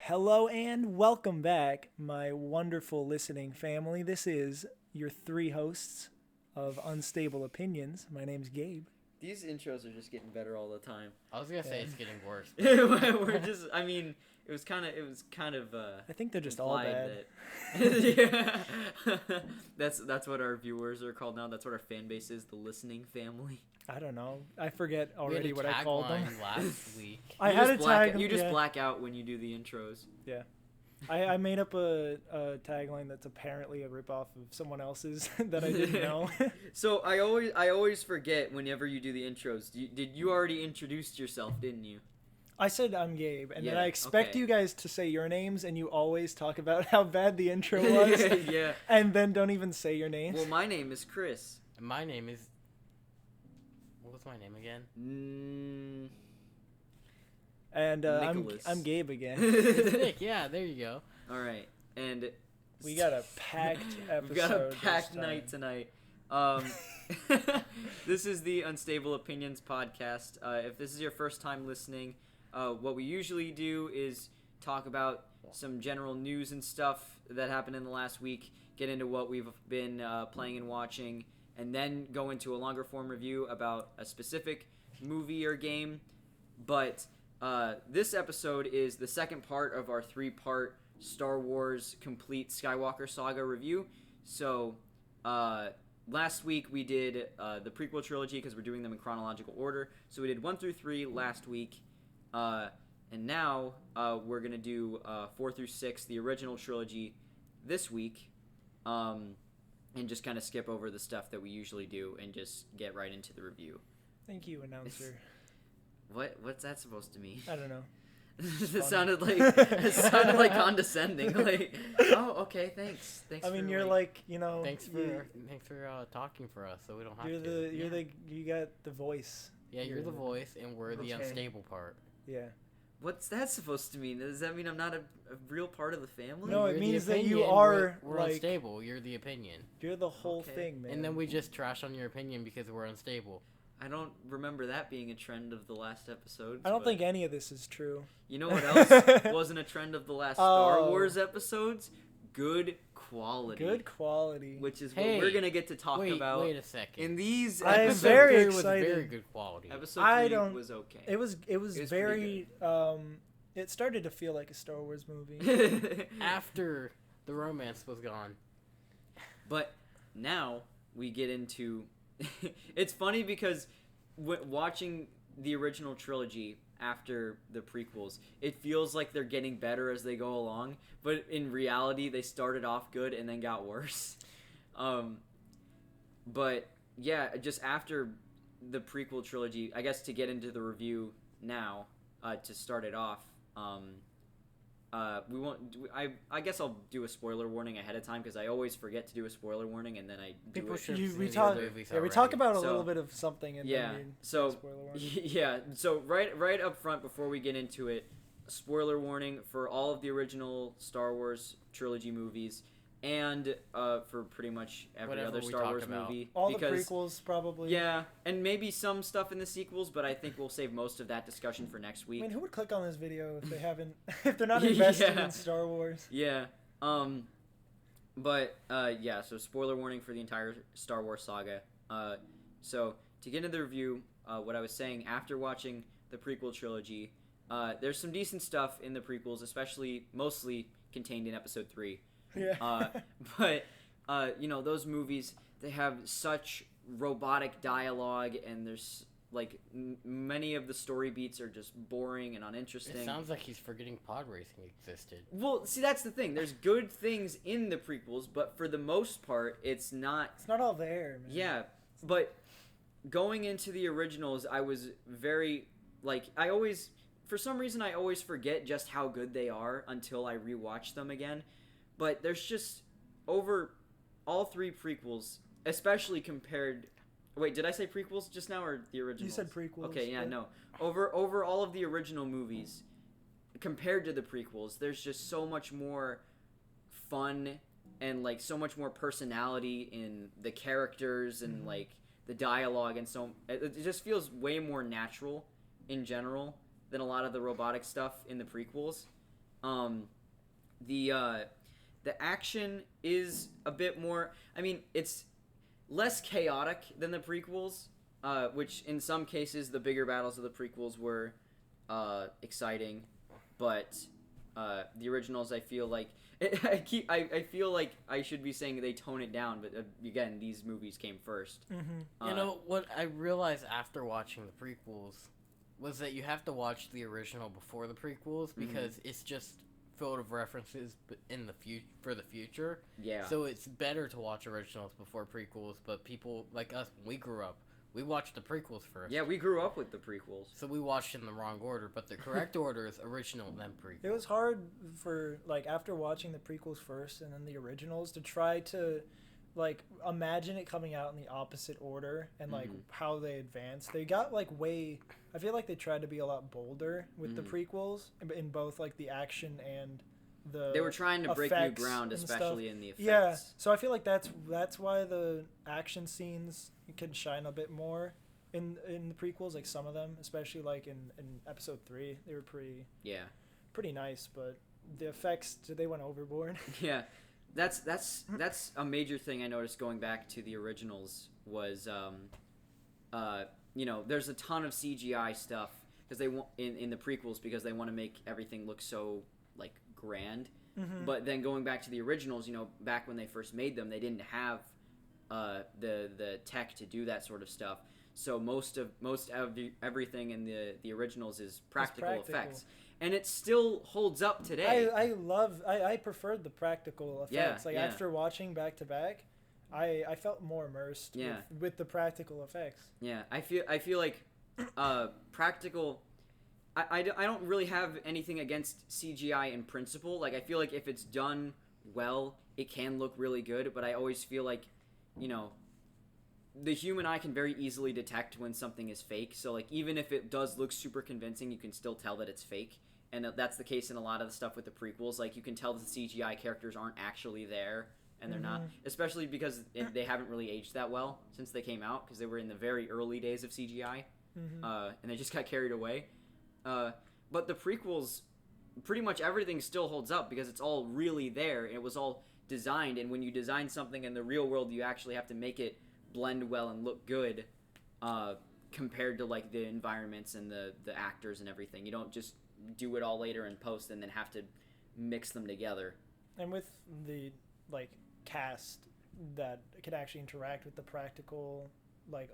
Hello and welcome back, my wonderful listening family. This is your three hosts of Unstable Opinions. My name's Gabe. These intros are just getting better all the time. I was gonna say it's getting worse. We're just, it was kind of. I think they're just all bad. Yeah. That's what our viewers are called now. That's what our fan base is, the listening family. I don't know. I forget already what I called them. Last week. I had a tag. You just black out when you do the intros. Yeah. I made up a tagline that's apparently a ripoff of someone else's that I didn't know. So I always forget whenever you do the intros. Did you already introduce yourself, didn't you? I said I'm Gabe, and then Yeah, I expect okay. you guys to say your names, and you always talk about how bad the intro was. Yeah. And then don't even say your names. Well, my name is Chris. And my name is. What was my name again? And Nicholas. I'm Gabe again. It's Nick. Yeah, there you go. All right, and We got a packed episode. we got a this packed time. night tonight. This is the Unstable Opinions podcast. If this is your first time listening, what we usually do is talk about some general news and stuff that happened in the last week, get into what we've been playing and watching, and then go into a longer form review about a specific movie or game. But this episode is the second part of our 3-part Star Wars complete Skywalker Saga review. So last week we did the Prequel Trilogy because we're doing them in chronological order. So we did 1 through 3 last week. And now we're going to do 4 through 6, the original trilogy, this week. And just kind of skip over the stuff that we usually do and just get right into the review. Thank you, announcer. What's that supposed to mean? I don't know. It sounded like condescending. Like, oh, okay, thanks. I mean, you're like, you know. Thanks for talking for us, so we don't have to. You got the voice. Yeah, you're the voice, and we're the Okay. unstable part. Yeah. What's that supposed to mean? Does that mean I'm not a real part of the family? No, You're it the means that you opinion, are, we're like- unstable. You're the opinion, You're the whole Okay. thing, man. and then we just trash on your opinion because we're unstable. I don't remember that being a trend of the last episode. I don't think any of this is true. You know what else wasn't a trend of the last Star Oh. Wars episodes? Good quality. Good quality. Which is what Hey, we're gonna get to talk about Wait a second. in these I am episodes. very Episode 3 excited. was very good quality. Episode I 3 don't- was okay. It was pretty very it started to feel like a Star Wars movie. After the romance was gone. But now we get into. It's funny because watching the original trilogy after the prequels, it feels like they're getting better as they go along. But in reality, they started off good and then got worse. But yeah, just after the prequel trilogy, I guess to get into the review now, to start it off. We won't. I guess I'll do a spoiler warning ahead of time because I always forget to do a spoiler warning and then I do People it. should You- have we seen talk- the movies Yeah, we already. talk about a So- little bit of something and Yeah. then you So spoiler warning. yeah. So right up front before we get into it, spoiler warning for all of the original Star Wars trilogy movies and for pretty much every Whatever other we Star talk Wars about. movie. All because, the prequels probably. Yeah, and maybe some stuff in the sequels, but I think we'll save most of that discussion for next I week. mean, who would click on this video if they haven't if they're not invested Yeah. in Star Wars? Yeah. But yeah, so spoiler warning for the entire Star Wars saga. So to get into the review, what I was saying after watching the prequel trilogy, there's some decent stuff in the prequels, especially mostly contained in episode 3. Yeah. But you know, those movies, they have such robotic dialogue and there's like many of the story beats are just boring and uninteresting. It sounds like he's forgetting pod racing existed. Well, see, that's the thing. There's good things in the prequels, but for the most part, it's not. It's not all there, man. Yeah, but going into the originals, I was very for some reason, I always forget just how good they are until I rewatch them again. But there's just over all 3 prequels, especially compared. Wait, did I say prequels just now or the originals? You said prequels. Okay, yeah, but- no. Over all of the original movies, compared to the prequels, there's just so much more fun and like so much more personality in the characters and like the dialogue, and so it just feels way more natural in general than a lot of the robotic stuff in the prequels. The action is a bit more. I mean, it's less chaotic than the prequels, which in some cases the bigger battles of the prequels were exciting, but the originals, I feel like I feel like I should be saying they tone it down, but again, these movies came first. You know what I realized after watching the prequels was that you have to watch the original before the prequels because it's just filled with references in the for the future. Yeah. So it's better to watch originals before prequels, but people like us, when we grew up, we watched the prequels first. Yeah, we grew up with the prequels. So we watched in the wrong order, but the correct order is original then prequel. It was hard for, like, after watching the prequels first and then the originals to try to, like, imagine it coming out in the opposite order and, like, how they advanced. They got, like, I feel like they tried to be a lot bolder with the prequels in both, like, the action and they were trying to break new ground, especially in the effects. Yeah, so I feel like that's why the action scenes can shine a bit more in the prequels, like some of them, especially like in episode 3, they were pretty nice, but the effects, they went overboard. Yeah, that's a major thing I noticed going back to the originals was there's a ton of CGI stuff because they want in the prequels because they want to make everything look so like grand. But then going back to the originals, back when they first made them, they didn't have the tech to do that sort of stuff. So most of everything in the originals is practical effects, and it still holds up today. I preferred the practical effects. After watching back to back, I felt more immersed with the practical effects. Yeah, I feel like practical. I don't really have anything against CGI in principle. Like, I feel like if it's done well, it can look really good, but I always feel like, the human eye can very easily detect when something is fake. So, like, even if it does look super convincing, you can still tell that it's fake. And that's the case in a lot of the stuff with the prequels. Like, you can tell that the CGI characters aren't actually there, and they're not. Especially because they haven't really aged that well since they came out, because they were in the very early days of CGI. And they just got carried away. But the prequels, pretty much everything still holds up because it's all really there. It was all designed, and when you design something in the real world, you actually have to make it blend well and look good compared to, like, the environments and the actors and everything. You don't just do it all later in post and then have to mix them together. And with the, like, cast that can actually interact with the practical, like,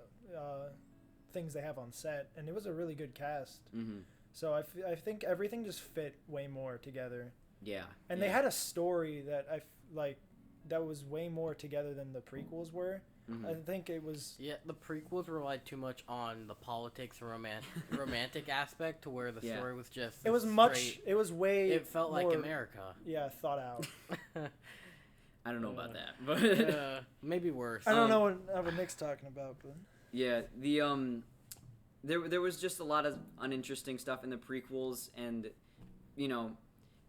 things they have on set, and it was a really good cast. So I think everything just fit way more together. Yeah. And they had a story that that was way more together than the prequels were. I think it was... Yeah, the prequels relied too much on the politics and romantic aspect to where the story was just... It was way... It felt more, like America. Yeah, thought out. I don't know about that, but... maybe worse. I don't know what Nick's talking about, but... Yeah, There was just a lot of uninteresting stuff in the prequels, and,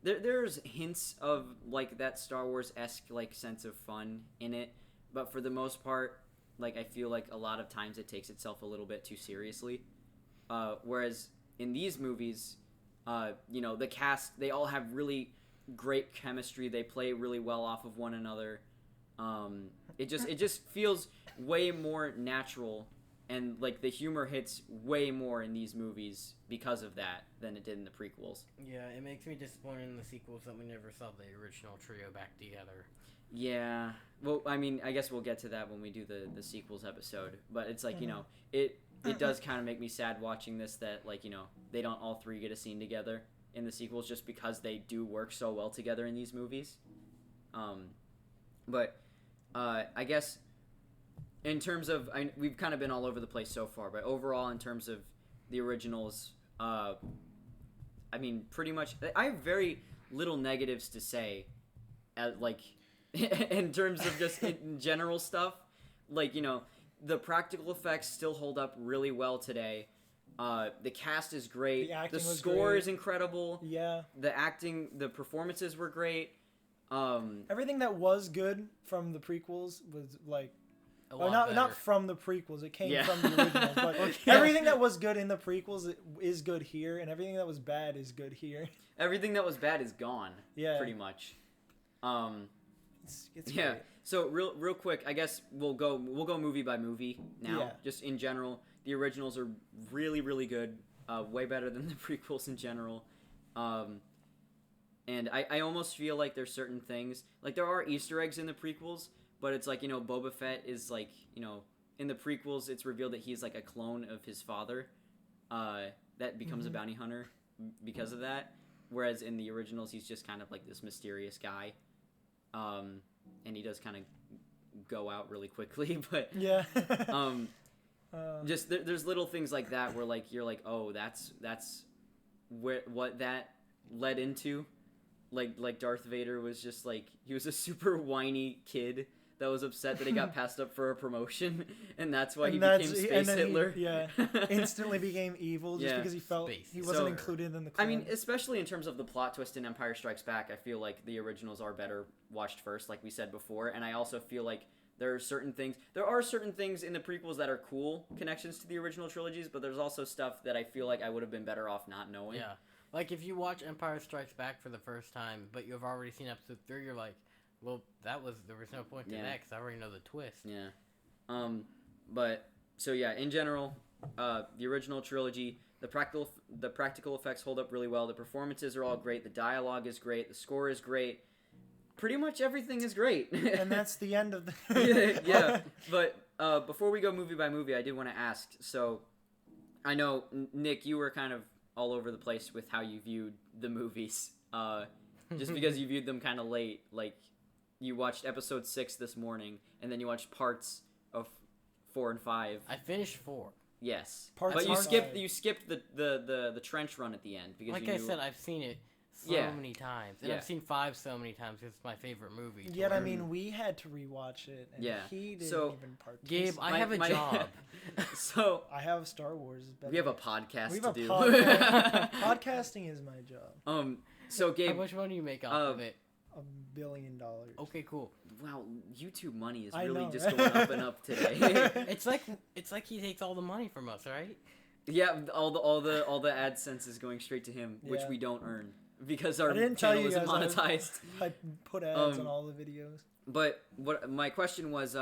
there's hints of, like, that Star Wars-esque, like, sense of fun in it, but for the most part, like, I feel like a lot of times it takes itself a little bit too seriously, whereas in these movies, the cast, they all have really great chemistry, they play really well off of one another, it just feels way more natural. And, like, the humor hits way more in these movies because of that than it did in the prequels. Yeah, it makes me disappointed in the sequels that we never saw the original trio back together. Yeah. Well, I mean, I guess we'll get to that when we do the sequels episode. But it's like, it does kind of make me sad watching this that, like, they don't all three get a scene together in the sequels just because they do work so well together in these movies. But I guess... In terms of, we've kind of been all over the place so far, but overall, in terms of the originals, pretty much, I have very little negatives to say, in terms of just in general stuff. Like, the practical effects still hold up really well today. The cast is great. The score is incredible. Yeah. The performances were great. Everything that was good from the prequels was, like, a Well, lot not better. from the prequels. It came Yeah. from the originals. But everything that was good in the prequels is good here, and everything that was bad is good here. Everything that was bad is gone. Yeah. Pretty much. It's Yeah. great. So real quick, I guess we'll go movie by movie now. Yeah. Just in general, the originals are really really good. Way better than the prequels in general. And I almost feel like there's certain things, like there are Easter eggs in the prequels, but it's like, Boba Fett is like, in the prequels it's revealed that he's like a clone of his father, that becomes a bounty hunter because of that. Whereas in the originals he's just kind of like this mysterious guy. And he does kind of go out really quickly, but Yeah. just there's little things like that where like you're like, oh, that's what that led into. Like Darth Vader was just like, he was a super whiny kid that was upset that he got passed up for a promotion, and that's why he became Space Hitler. Instantly became evil just Yeah. because he felt Space he wasn't So- included in the I clone. mean, especially in terms of the plot twist in Empire Strikes Back, I feel like the originals are better watched first, like we said before, and I also feel like there are certain things in the prequels that are cool connections to the original trilogies, but there's also stuff that I feel like I would have been better off not knowing. Yeah. Like, if you watch Empire Strikes Back for the first time, but you've already seen episode 3, you're like, well, there was no point to that, because I already know the twist. Yeah. But, so yeah, in general, the original trilogy, the practical effects hold up really well, the performances are all great, the dialogue is great, the score is great, pretty much everything is great. and that's the end of the... Yeah, but before we go movie by movie, I did want to ask, so I know, Nick, you were kind of all over the place with how you viewed the movies, just because you viewed them kind of late. Like, you watched episode 6 this morning, and then you watched parts of 4 and 5. I finished 4. Yes, Parts but you of skipped 5. you skipped the trench run at the end because Like you I knew... said, I've seen it so Yeah. many times. And Yeah. I've seen 5 so many times. It's my favorite movie. Yet, I mean, we had to rewatch it, and Yeah. he didn't So, even participate. Gabe, I have a job. So I have Star Wars. Is better. we have a podcast We have to a do. podcast. Podcasting is my job. So How Gabe, much money do you make off of it? $1 billion. Okay, cool. wow, YouTube money is I really know, just right? going up and up today. It's like he takes all the money from us, right? Yeah, all the AdSense is going straight to him, which Yeah. we don't earn because our I didn't tell channel you isn't guys, monetized. I put ads Um, on all the videos. But what my question was,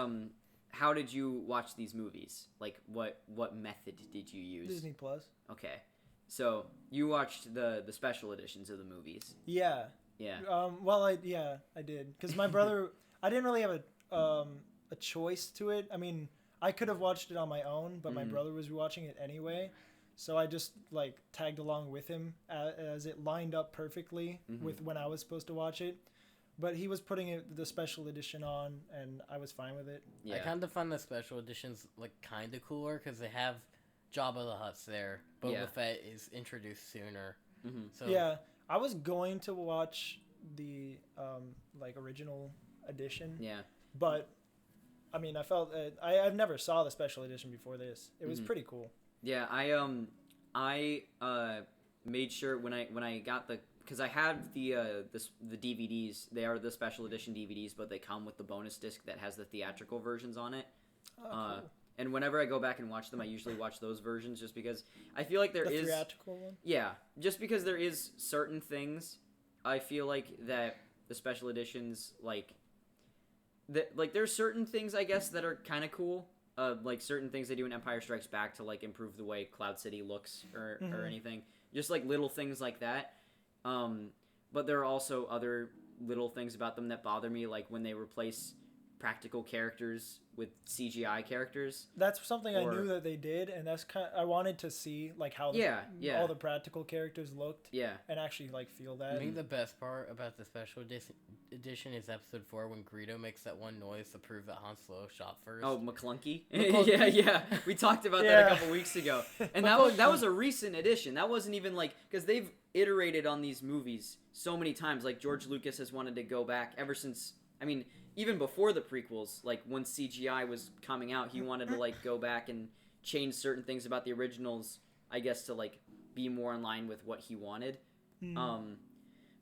how did you watch these movies? Like, what method did you use? Disney Plus. Okay, so you watched the special editions of the movies. Yeah. Yeah. Well, I did because my brother. I didn't really have a choice to it. I mean, I could have watched it on my own, but my brother was watching it anyway, so I just like tagged along with him as it lined up perfectly with when I was supposed to watch it. But he was putting the special edition on, and I was fine with it. Yeah. I kind of find the special editions like kind of cooler because they have Jabba the Hutt's there. Boba Yeah. Fett is introduced sooner. Mhm. So Yeah, I was going to watch the like original edition. Yeah. But I mean, I felt I've never saw the special edition before this. It was pretty cool. Yeah, I made sure when I got because I have the DVDs. They are the special edition DVDs, but they come with the bonus disc that has the theatrical versions on it. Oh, cool. And whenever I go back and watch them, I usually watch those versions just because I feel like there The is theatrical one. yeah, just because there is certain things I feel like that the special editions like there's certain things I guess that are kind of cool. Like certain things they do in Empire Strikes Back to like improve the way Cloud City looks or anything. Just like little things like that. But there are also other little things about them that bother me, like when they replace practical characters with CGI characters. That's something I Or- knew that they did, and that's I wanted to see like how Yeah. all the practical characters looked Yeah. and actually like feel I that. think the best part about the special edition is episode 4 when Greedo makes that one noise to prove that Han Solo shot first. Oh, McClunky? McClunky. yeah. We talked about that a Yeah. couple weeks ago. And that was a recent edition. That wasn't even like... Because they've iterated on these movies so many times. Like, George Lucas has wanted to go back ever since... I mean, even before the prequels, like, when CGI was coming out, he wanted to, like, go back and change certain things about the originals, I guess, to, like, be more in line with what he wanted.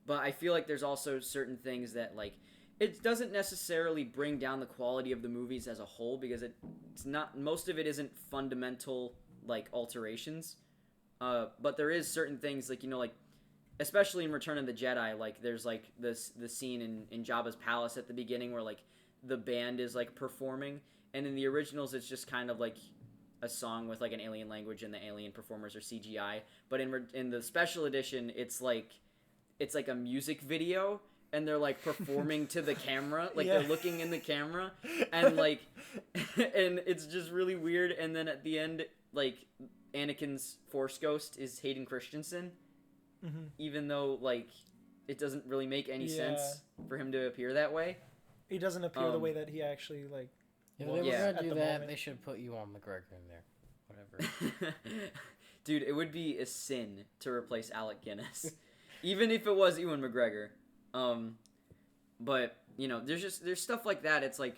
But I feel like there's also certain things that, like... it doesn't necessarily bring down the quality of the movies as a whole, because it's not, most of it isn't fundamental like alterations, but there is certain things like, you know, like especially in Return of the Jedi, like there's like the scene in Jabba's palace at the beginning where like the band is like performing, and in the originals it's just kind of like a song with like an alien language and the alien performers are CGI, but in the special edition it's like a music video, and they're like performing to the camera, like they're looking in the camera, and like and it's just really weird. And then at the end, like Anakin's Force Ghost is Hayden Christensen, even though like it doesn't really make any sense for him to appear that way. He doesn't appear the way that he actually like. If they were gonna do that, they should put Ewan McGregor in there. Whatever. Dude, it would be a sin to replace Alec Guinness, even if it was Ewan McGregor. But you know, there's stuff like that. It's like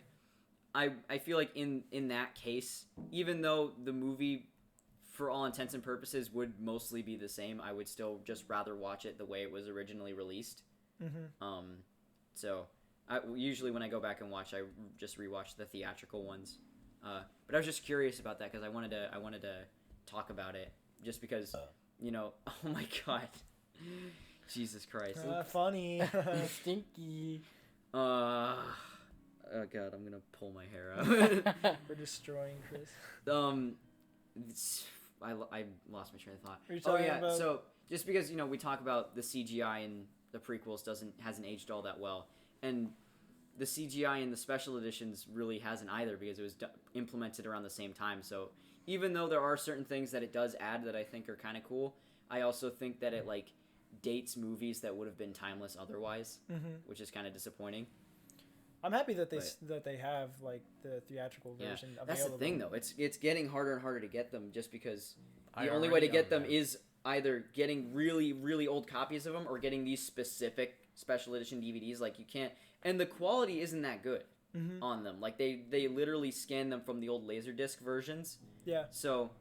I feel like in that case, even though the movie for all intents and purposes would mostly be the same, I would still just rather watch it the way it was originally released. So usually when I go back and watch, I just rewatch the theatrical ones. But I was just curious about that because I wanted to talk about it just because you know, oh my god. Jesus Christ. Funny. Stinky. Oh god, I'm gonna pull my hair out. We're destroying Chris. I lost my train of thought. Oh yeah, about... so just because, you know, we talk about the CGI in the prequels hasn't aged all that well, and the CGI in the special editions really hasn't either because it was implemented around the same time. So even though there are certain things that it does add that I think are kind of cool, I also think that it like dates movies that would have been timeless otherwise, which is kind of disappointing. I'm happy that they have like the theatrical version available. That's the thing though. It's getting harder and harder to get them just because the only way to get them is either getting really, really old copies of them or getting these specific special edition DVDs. Like you can't, and the quality isn't that good on them. Like they literally scan them from the old Laserdisc versions. Yeah. So,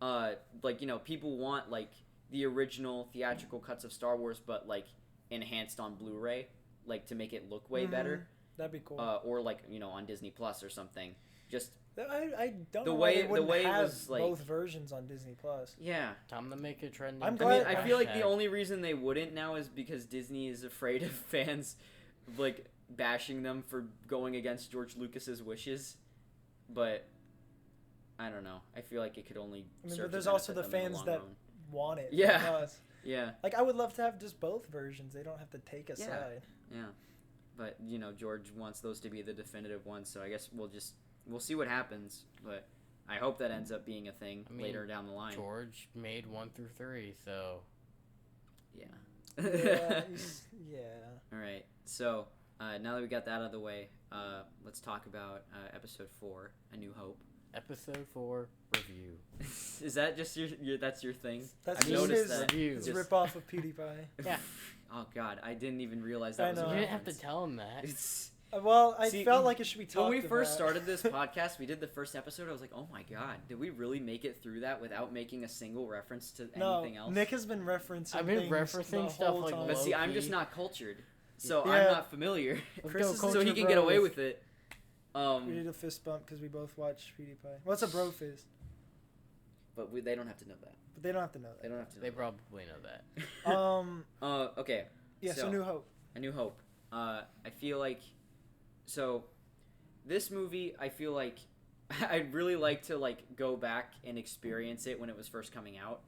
like, you know, people want like the original theatrical cuts of Star Wars, but like enhanced on Blu-ray, like to make it look way better. That'd be cool. Or like, you know, on Disney Plus or something. Just I don't know why they wouldn't have both versions on Disney Plus. Yeah, time to make a trend. I mean, I feel like the only reason they wouldn't now is because Disney is afraid of fans like bashing them for going against George Lucas's wishes. But I don't know. I feel like it could only. But there's also the fans that want it. Yeah. Yeah. Like I would love to have just both versions. They don't have to take a side. Yeah. But you know, George wants those to be the definitive ones, so I guess we'll see what happens. But I hope that ends up being a thing later down the line. George made 1 through 3, so yeah. Yeah. All right. So now that we got that out of the way, let's talk about episode 4, A New Hope. Episode 4 review. Is that just your that's your thing? That's just his review. His rip off of PewDiePie. Yeah. Oh god, I didn't even realize that was a You didn't have to tell him that. Well, I felt like it should be talked about. When we first started this podcast, we did the first episode, I was like, oh my god, did we really make it through that without making a single reference to anything else? Nick has been referencing I've been referencing stuff like But see, I'm just not cultured, so Yeah. I'm not familiar. So he can get away with it. We did a fist bump because we both watched PewDiePie. What's a bro fist? But they don't have to know that. But they don't have to know that. They don't have to know They that. probably know that. Okay. Yeah, so New Hope. A New Hope. I feel like... So, this movie, I feel like... I'd really like to, like, go back and experience it when it was first coming out.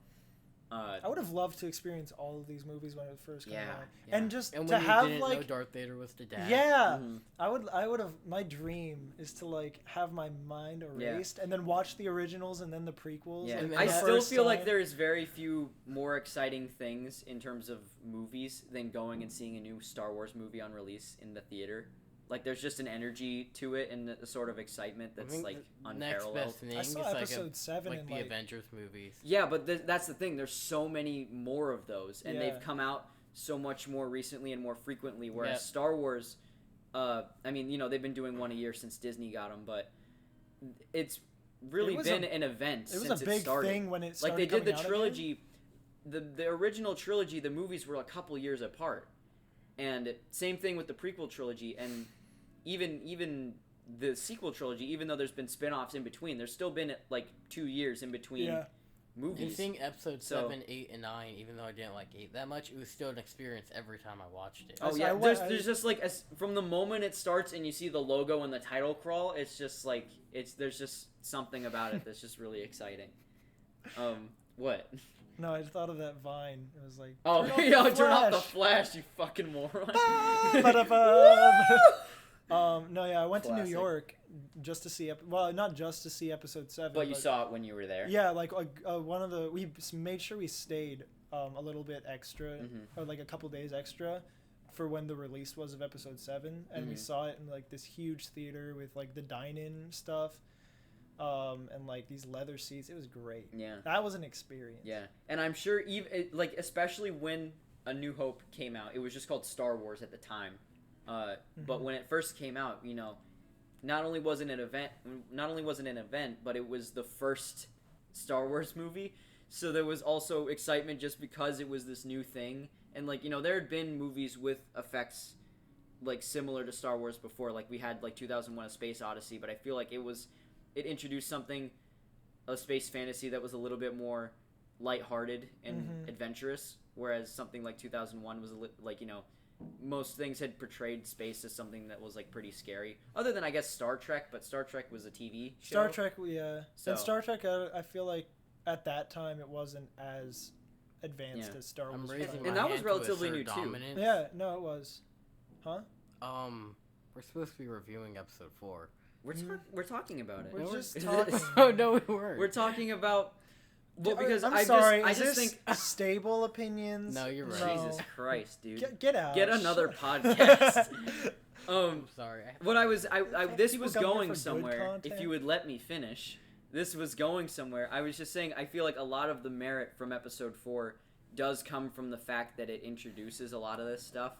I would have loved to experience all of these movies when it first came out. Yeah. And just and to when have, you didn't like... know Darth Vader was the dad. Yeah. I would have... My dream is to, like, have my mind erased and then watch the originals and then the prequels. Yeah. And I still feel like there's very few more exciting things in terms of movies than going and seeing a new Star Wars movie on release in the theater. Like, there's just an energy to it and a sort of excitement that's, like, unparalleled. Next best thing I saw is episode 7 like in, the Avengers movies. Yeah, but that's the thing. There's so many more of those, and they've come out so much more recently and more frequently, whereas Star Wars, I mean, you know, they've been doing one a year since Disney got them, but it's really been an event since it started. It was a big thing when it started. Like, they did the trilogy, the original trilogy, the movies were a couple years apart. And same thing with the prequel trilogy, and even the sequel trilogy. Even though there's been spin-offs in between, there's still been like 2 years in between movies. I think episode 7, 8, and 9, even though I didn't like 8 that much, it was still an experience every time I watched it. Oh yeah, there's just like from the moment it starts and you see the logo and the title crawl, it's just like there's just something about it that's just really exciting. What? No, I just thought of that Vine. It was like, turn off the flash, you fucking moron. I went to New Classic. York just to see not just to see episode 7, But you saw it when you were there. Yeah, like one of the we made sure we stayed a little bit extra, or like a couple days extra, for when the release was of episode 7, and we saw it in like this huge theater with like the dine-in stuff, and like these leather seats. It was great. Yeah, that was an experience. Yeah, and I'm sure even like especially when A New Hope came out, it was just called Star Wars at the time. But when it first came out, you know, not only was it an event, but it was the first Star Wars movie. So there was also excitement just because it was this new thing. And like, you know, there had been movies with effects like similar to Star Wars before. Like we had like 2001: A Space Odyssey, but I feel like it introduced a space fantasy that was a little bit more lighthearted and adventurous, whereas something like 2001 was like, you know, most things had portrayed space as something that was like pretty scary, other than I guess Star Trek, but Star Trek was a TV show. Star Trek, yeah. So. And Star Trek, I feel like at that time it wasn't as advanced as Star Wars. And that was relatively new dominance. Too. Yeah, no, it was. Huh? We're supposed to be reviewing episode 4. We're talking about it. We're just talking. Oh no, we weren't. We're talking about. Well, because I'm I sorry. just think stable opinions. No, you're right. No. Jesus Christ, dude. Get out. Get another podcast. I'm sorry. This was going somewhere. If you would let me finish, this was going somewhere. I was just saying, I feel like a lot of the merit from episode 4 does come from the fact that it introduces a lot of this stuff,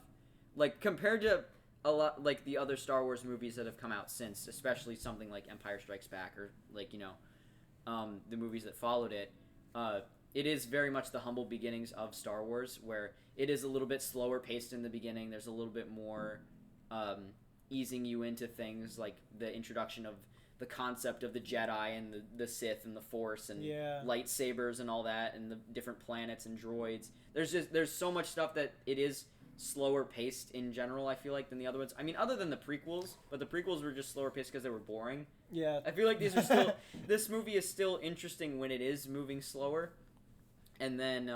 like compared to a lot like the other Star Wars movies that have come out since, especially something like Empire Strikes Back or like, you know, the movies that followed it. It is very much the humble beginnings of Star Wars, where it is a little bit slower paced in the beginning. There's a little bit more easing you into things like the introduction of the concept of the Jedi and the Sith and the Force and lightsabers and all that, and the different planets and droids. There's so much stuff that it is slower paced in general, I feel like, than the other ones. I mean, other than the prequels, but the prequels were just slower paced because they were boring. Yeah. I feel like these are still this movie is still interesting when it is moving slower. And then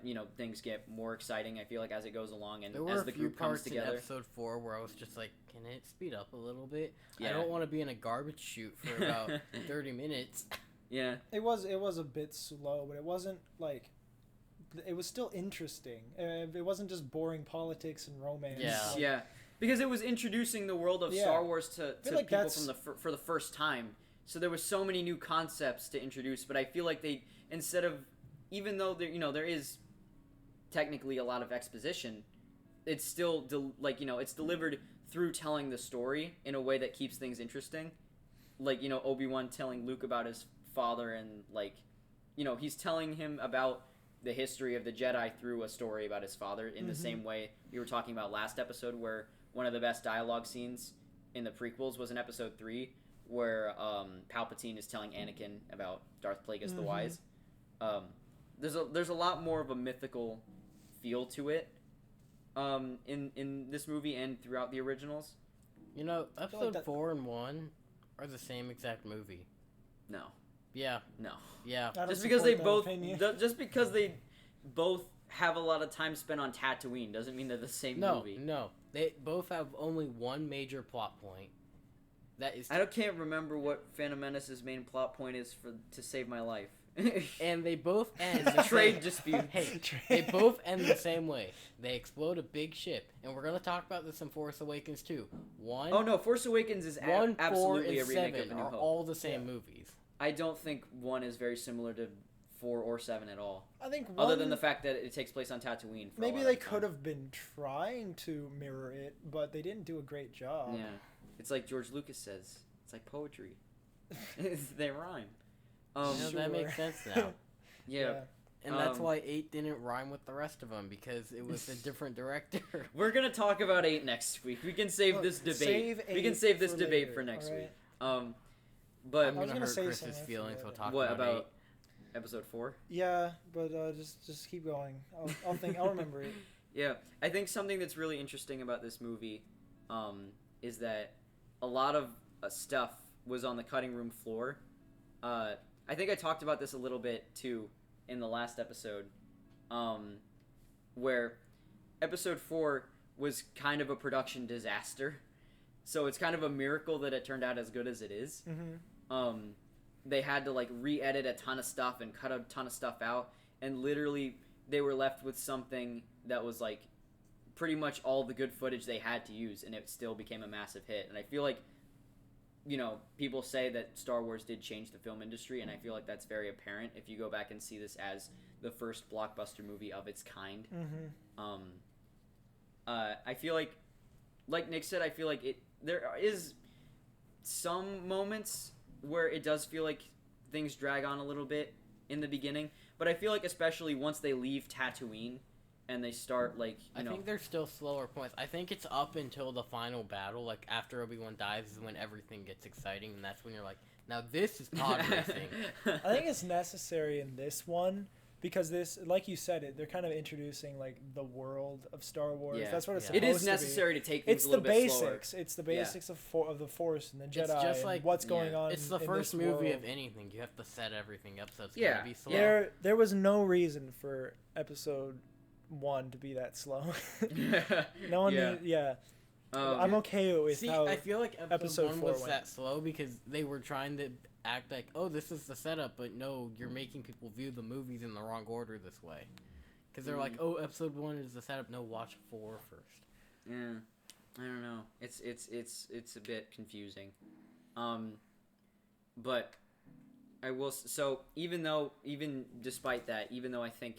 you know, things get more exciting, I feel like, as it goes along and as the group comes together. There were a few parts in episode 4 where I was just like, can it speed up a little bit? Yeah. I don't want to be in a garbage chute for about 30 minutes. Yeah. It was a bit slow, but it wasn't like, it was still interesting. It wasn't just boring politics and romance. Yeah. Like, Yeah. Because it was introducing the world of Star Wars to like people for the first time. So there were so many new concepts to introduce, but I feel like they, instead of, even though there is technically a lot of exposition, it's still it's delivered through telling the story in a way that keeps things interesting. Like, you know, Obi-Wan telling Luke about his father, and like, you know, he's telling him about the history of the Jedi through a story about his father in the same way we were talking about last episode, where one of the best dialogue scenes in the prequels was in episode 3, where Palpatine is telling Anakin about Darth Plagueis the Wise. There's a lot more of a mythical feel to it in this movie and throughout the originals. You know, episode 4 and 1 are the same exact movie. No. Yeah. No. Yeah. Just because they both have a lot of time spent on Tatooine doesn't mean they're the same movie. No. They both have only one major plot point. That is. I can't remember what Phantom Menace's main plot point is to save my life. And they both end trade dispute. Hey, they both end the same way. They explode a big ship, and we're gonna talk about this in Force Awakens too. Force Awakens is 1, 4, absolutely and a remake 7 of A New are Hope. all the same movies. I don't think 1 is very similar to 4 or 7 at all. I think other than the fact that it takes place on Tatooine. Maybe they could have been trying to mirror it, but they didn't do a great job. Yeah, it's like George Lucas says. It's like poetry. They rhyme. That makes sense now. Yeah. And that's why 8 didn't rhyme with the rest of them, because it was a different director. We're gonna talk about 8 next week. We can save this debate. We can save this debate for next week. But I'm gonna hurt Chris's feelings. We'll talk what about 8. episode 4? Yeah, but just keep going. I'll remember it. Yeah, I think something that's really interesting about this movie is that a lot of stuff was on the cutting room floor. I think I talked about this a little bit too in the last episode, where episode 4 was kind of a production disaster. So it's kind of a miracle that it turned out as good as it is. Mm-hmm. They had to like re-edit a ton of stuff and cut a ton of stuff out, and literally they were left with something that was like pretty much all the good footage they had to use, and it still became a massive hit. And I feel like, people say that Star Wars did change the film industry, and I feel like that's very apparent if you go back and see this as the first blockbuster movie of its kind. Mm-hmm. I feel like Nick said, I feel like there is some moments where it does feel like things drag on a little bit in the beginning, but I feel like especially once they leave Tatooine and they start like I think there's still slower points. I think it's up until the final battle, like after Obi-Wan dies is when everything gets exciting, and that's when you're like, now this is pod racing. I think it's necessary in this one because this, like you said, they're kind of introducing like the world of Star Wars. Yeah. That's what it's It supposed is necessary to take things It's a the little bit slower. basics. It's the basics of the Force and the Jedi. It's just like and what's going on. It's the in first this movie world. of anything. You have to set everything up so it's Yeah. gonna be slow. There was no reason for episode 1 to be that slow. No one. Yeah. I'm okay with See, how. I feel like episode episode 1 4 was went. that slow because they were trying to act like, oh, this is the setup, but no, you're making people view the movies in the wrong order this way. Because they're like, oh, episode 1 is the setup, no, watch 4 first. Yeah, I don't know. It's a bit confusing. But I will. So even despite that, even though I think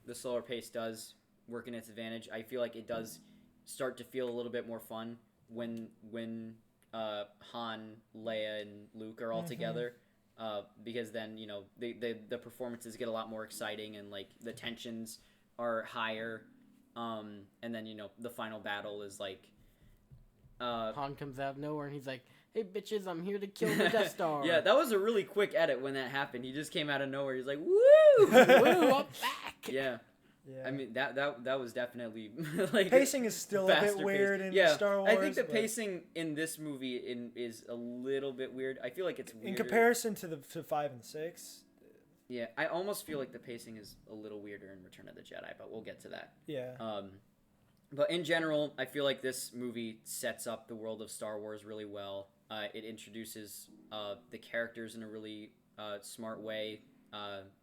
the slower pace does work in its advantage, I feel like it does start to feel a little bit more fun when Han, Leia, and Luke are all together. Because then the performances get a lot more exciting and like the tensions are higher. And then the final battle is like. Han comes out of nowhere and he's like, hey bitches, I'm here to kill the Death Star. Yeah, that was a really quick edit when that happened. He just came out of nowhere. He's like, woo! Woo, I'm back! Yeah. Yeah. I mean, that was definitely like pacing is still a bit weird in Star Wars. I think the pacing in this movie is a little bit weird. I feel like it's weirder. In comparison to 5 and 6. Yeah, I almost feel like the pacing is a little weirder in Return of the Jedi, but we'll get to that. Yeah. But in general, I feel like this movie sets up the world of Star Wars really well. It introduces the characters in a really smart way.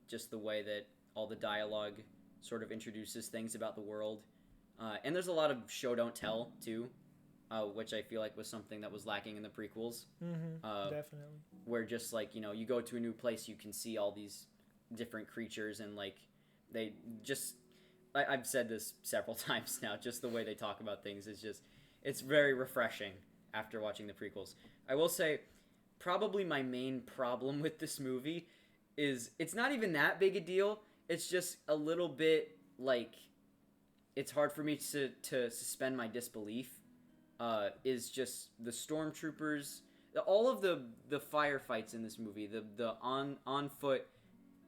Just the way that all the dialogue sort of introduces things about the world. And there's a lot of show don't tell, too, which I feel like was something that was lacking in the prequels. Mm-hmm. Definitely. Where just, like, you go to a new place, you can see all these different creatures, and, like, they just... I've said this several times now, just the way they talk about things is just... It's very refreshing after watching the prequels. I will say, probably my main problem with this movie is it's not even that big a deal. It's just a little bit, like, it's hard for me to suspend my disbelief, is just the stormtroopers, all of the firefights in this movie, the on-foot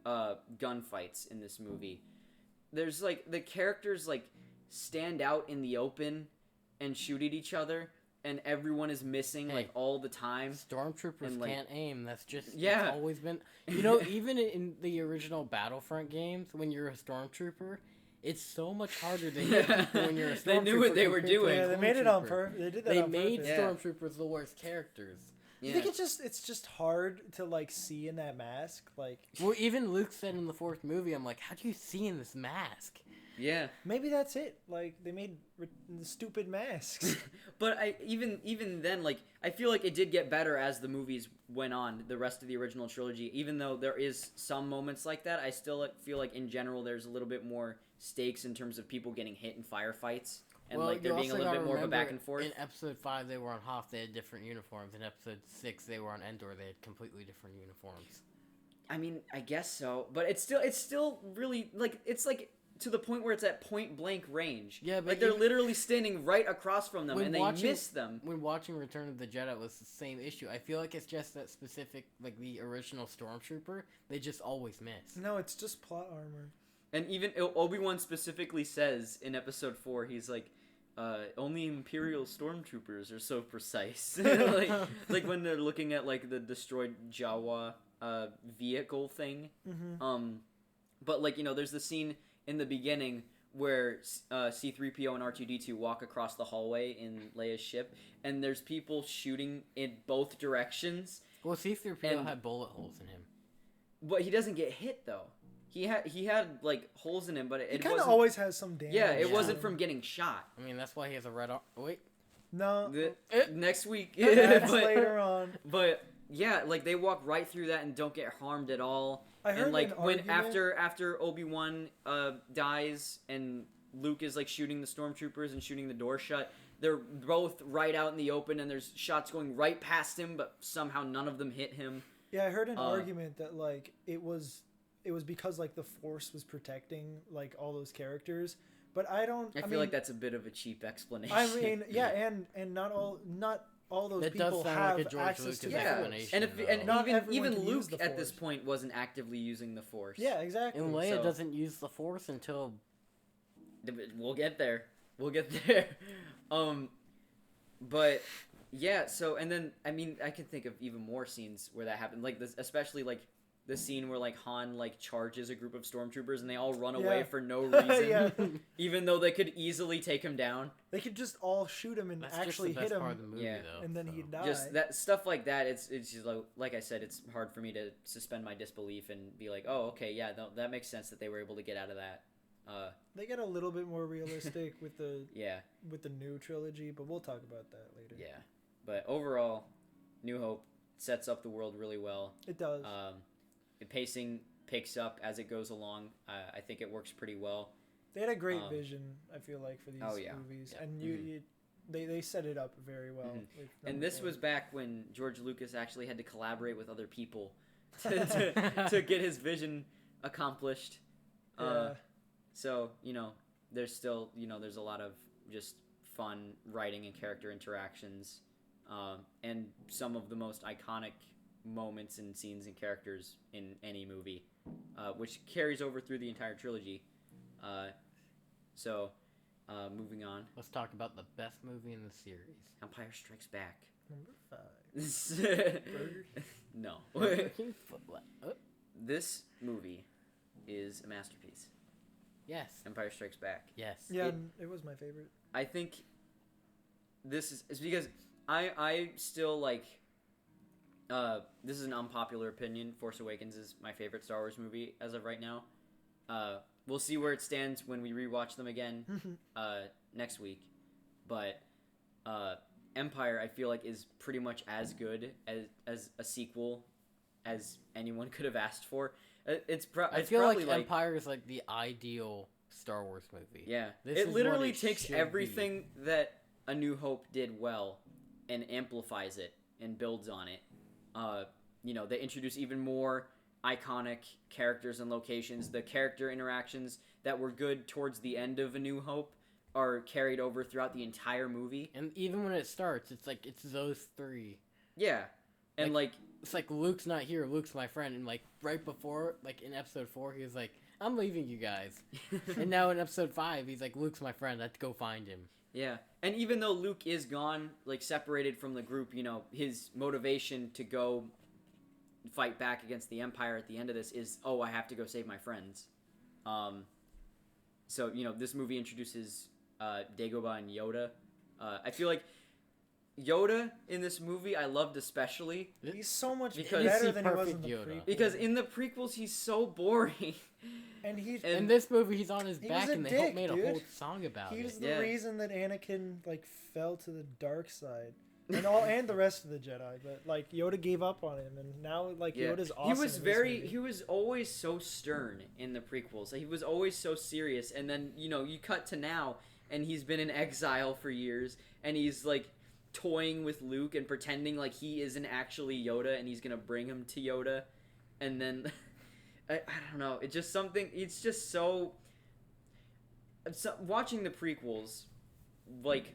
gunfights in this movie. There's, like, the characters, like, stand out in the open and shoot at each other, and everyone is missing, like, all the time. Stormtroopers and, like, can't aim. That's just yeah. It's always been... even in the original Battlefront games, when you're a Stormtrooper, it's so much harder to hit people when you're a Stormtrooper. They knew what they were doing. Yeah, they made it on purpose. They did that on purpose. They made Stormtroopers the worst characters. You think it's just hard to like see in that mask? Like, well, even Luke said in the 4th movie, I'm like, how do you see in this mask? Yeah. Maybe that's it. Like, they made stupid masks. But even then, like, I feel like it did get better as the movies went on, the rest of the original trilogy. Even though there is some moments like that, I still feel like in general there's a little bit more stakes in terms of people getting hit in firefights. And, like, there being a little bit more of a back and forth. In Episode 5, they were on Hoth, they had different uniforms. In Episode 6, they were on Endor, they had completely different uniforms. I mean, I guess so, but it's still really like it's like to the point where it's at point blank range. Yeah, but like they're literally standing right across from them, and they miss them. When watching Return of the Jedi, it was the same issue. I feel like it's just that specific, like the original Stormtrooper, they just always miss. No, it's just plot armor. And even Obi-Wan specifically says in Episode 4, he's like, only Imperial stormtroopers are so precise. like when they're looking at like the destroyed Jawa vehicle thing. Mm-hmm. But like, you know, there's the scene in the beginning where C-3PO and R2-D2 walk across the hallway in Leia's ship, and there's people shooting in both directions. Well, C-3PO had bullet holes in him. But he doesn't get hit though. He had like holes in him, but it kind of wasn't always has some damage. Yeah, it wasn't from getting shot. I mean, that's why he has a red arm. Wait. No. Next week. That's later on. But yeah, like they walk right through that and don't get harmed at all. I heard and like an when argument... after Obi-Wan dies and Luke is like shooting the stormtroopers and shooting the door shut, they're both right out in the open and there's shots going right past him, but somehow none of them hit him. Yeah, I heard an argument that like it was because like the Force was protecting like all those characters, but I feel like that's a bit of a cheap explanation. I mean, yeah, and not all those people have like access to the Force. And even Luke at this point wasn't actively using the Force. Yeah, exactly. And Leia doesn't use the Force until we'll get there. But yeah, so and then I mean I can think of even more scenes where that happened, like this, especially like the scene where like Han like charges a group of stormtroopers and they all run away for no reason, even though they could easily take him down. They could just all shoot him and actually hit him, and then he'd die. Just that stuff like that. It's just like I said, it's hard for me to suspend my disbelief and be like, oh, okay, yeah, that makes sense that they were able to get out of that. They get a little bit more realistic with the with the new trilogy, but we'll talk about that later. Yeah, but overall, New Hope sets up the world really well. It does. The pacing picks up as it goes along. I think it works pretty well. They had a great vision, I feel like, for these movies, and they set it up very well. And this was back when George Lucas actually had to collaborate with other people to get his vision accomplished. So, you know, there's still, you know, there's a lot of just fun writing and character interactions, and some of the most iconic moments and scenes and characters in any movie, which carries over through the entire trilogy. Moving on. Let's talk about the best movie in the series. Empire Strikes Back. Number 5. No. This movie is a masterpiece. Yes. Empire Strikes Back. Yes. Yeah, it was my favorite. I think this is because I still like. This is an unpopular opinion. Force Awakens is my favorite Star Wars movie as of right now. We'll see where it stands when we rewatch them again next week. But Empire, I feel like, is pretty much as good as a sequel as anyone could have asked for. I feel like Empire is like the ideal Star Wars movie. Yeah, it literally takes everything that A New Hope did well and amplifies it and builds on it. You know, they introduce even more iconic characters and locations. The character interactions that were good towards the end of A New Hope are carried over throughout the entire movie. And even when it starts, it's like it's those three. Yeah, and like it's like Luke's not here, Luke's my friend, and like right before, like in episode 4, he was like, I'm leaving you guys. And now in episode 5, he's like, Luke's my friend, I have to go find him. Yeah, and even though Luke is gone, like separated from the group, you know, his motivation to go fight back against the Empire at the end of this is, oh, I have to go save my friends. So, you know, this movie introduces Dagobah and Yoda. I feel like Yoda in this movie I loved especially. He's so much better than he was in the prequels. Because in the prequels he's so boring. And in this movie he's on his back and they made a whole song about it. He was the reason that Anakin like fell to the dark side. And the rest of the Jedi, but like Yoda gave up on him, and now like Yoda's awesome. He was always so stern in the prequels. He was always so serious, and then you know you cut to now, and he's been in exile for years, and he's like toying with Luke and pretending like he isn't actually Yoda, and he's gonna bring him to Yoda, and then I don't know. It's just something. It's just so watching the prequels, like,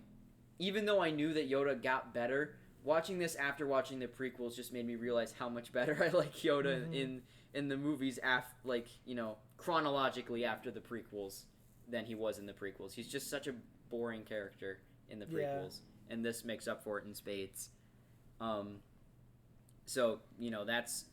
even though I knew that Yoda got better, watching this after watching the prequels just made me realize how much better I like Yoda in the movies, like, you know, chronologically after the prequels than he was in the prequels. He's just such a boring character in the prequels, and this makes up for it in spades. So, you know, that's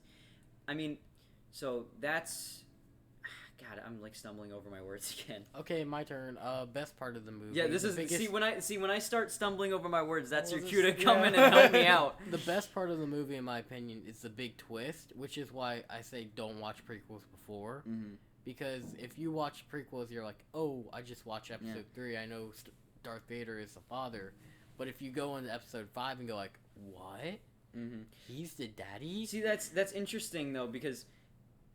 God, I'm like stumbling over my words again. Okay, my turn. Best part of the movie. Yeah, this is biggest... when I start stumbling over my words, that's your cue to come in and help me out. The best part of the movie, in my opinion, is the big twist, which is why I say don't watch prequels before. Mm-hmm. Because if you watch prequels, you're like, oh, I just watched episode 3. I know Darth Vader is the father. But if you go into episode 5 and go like, what? Mm-hmm. He's the daddy? See, that's interesting though, because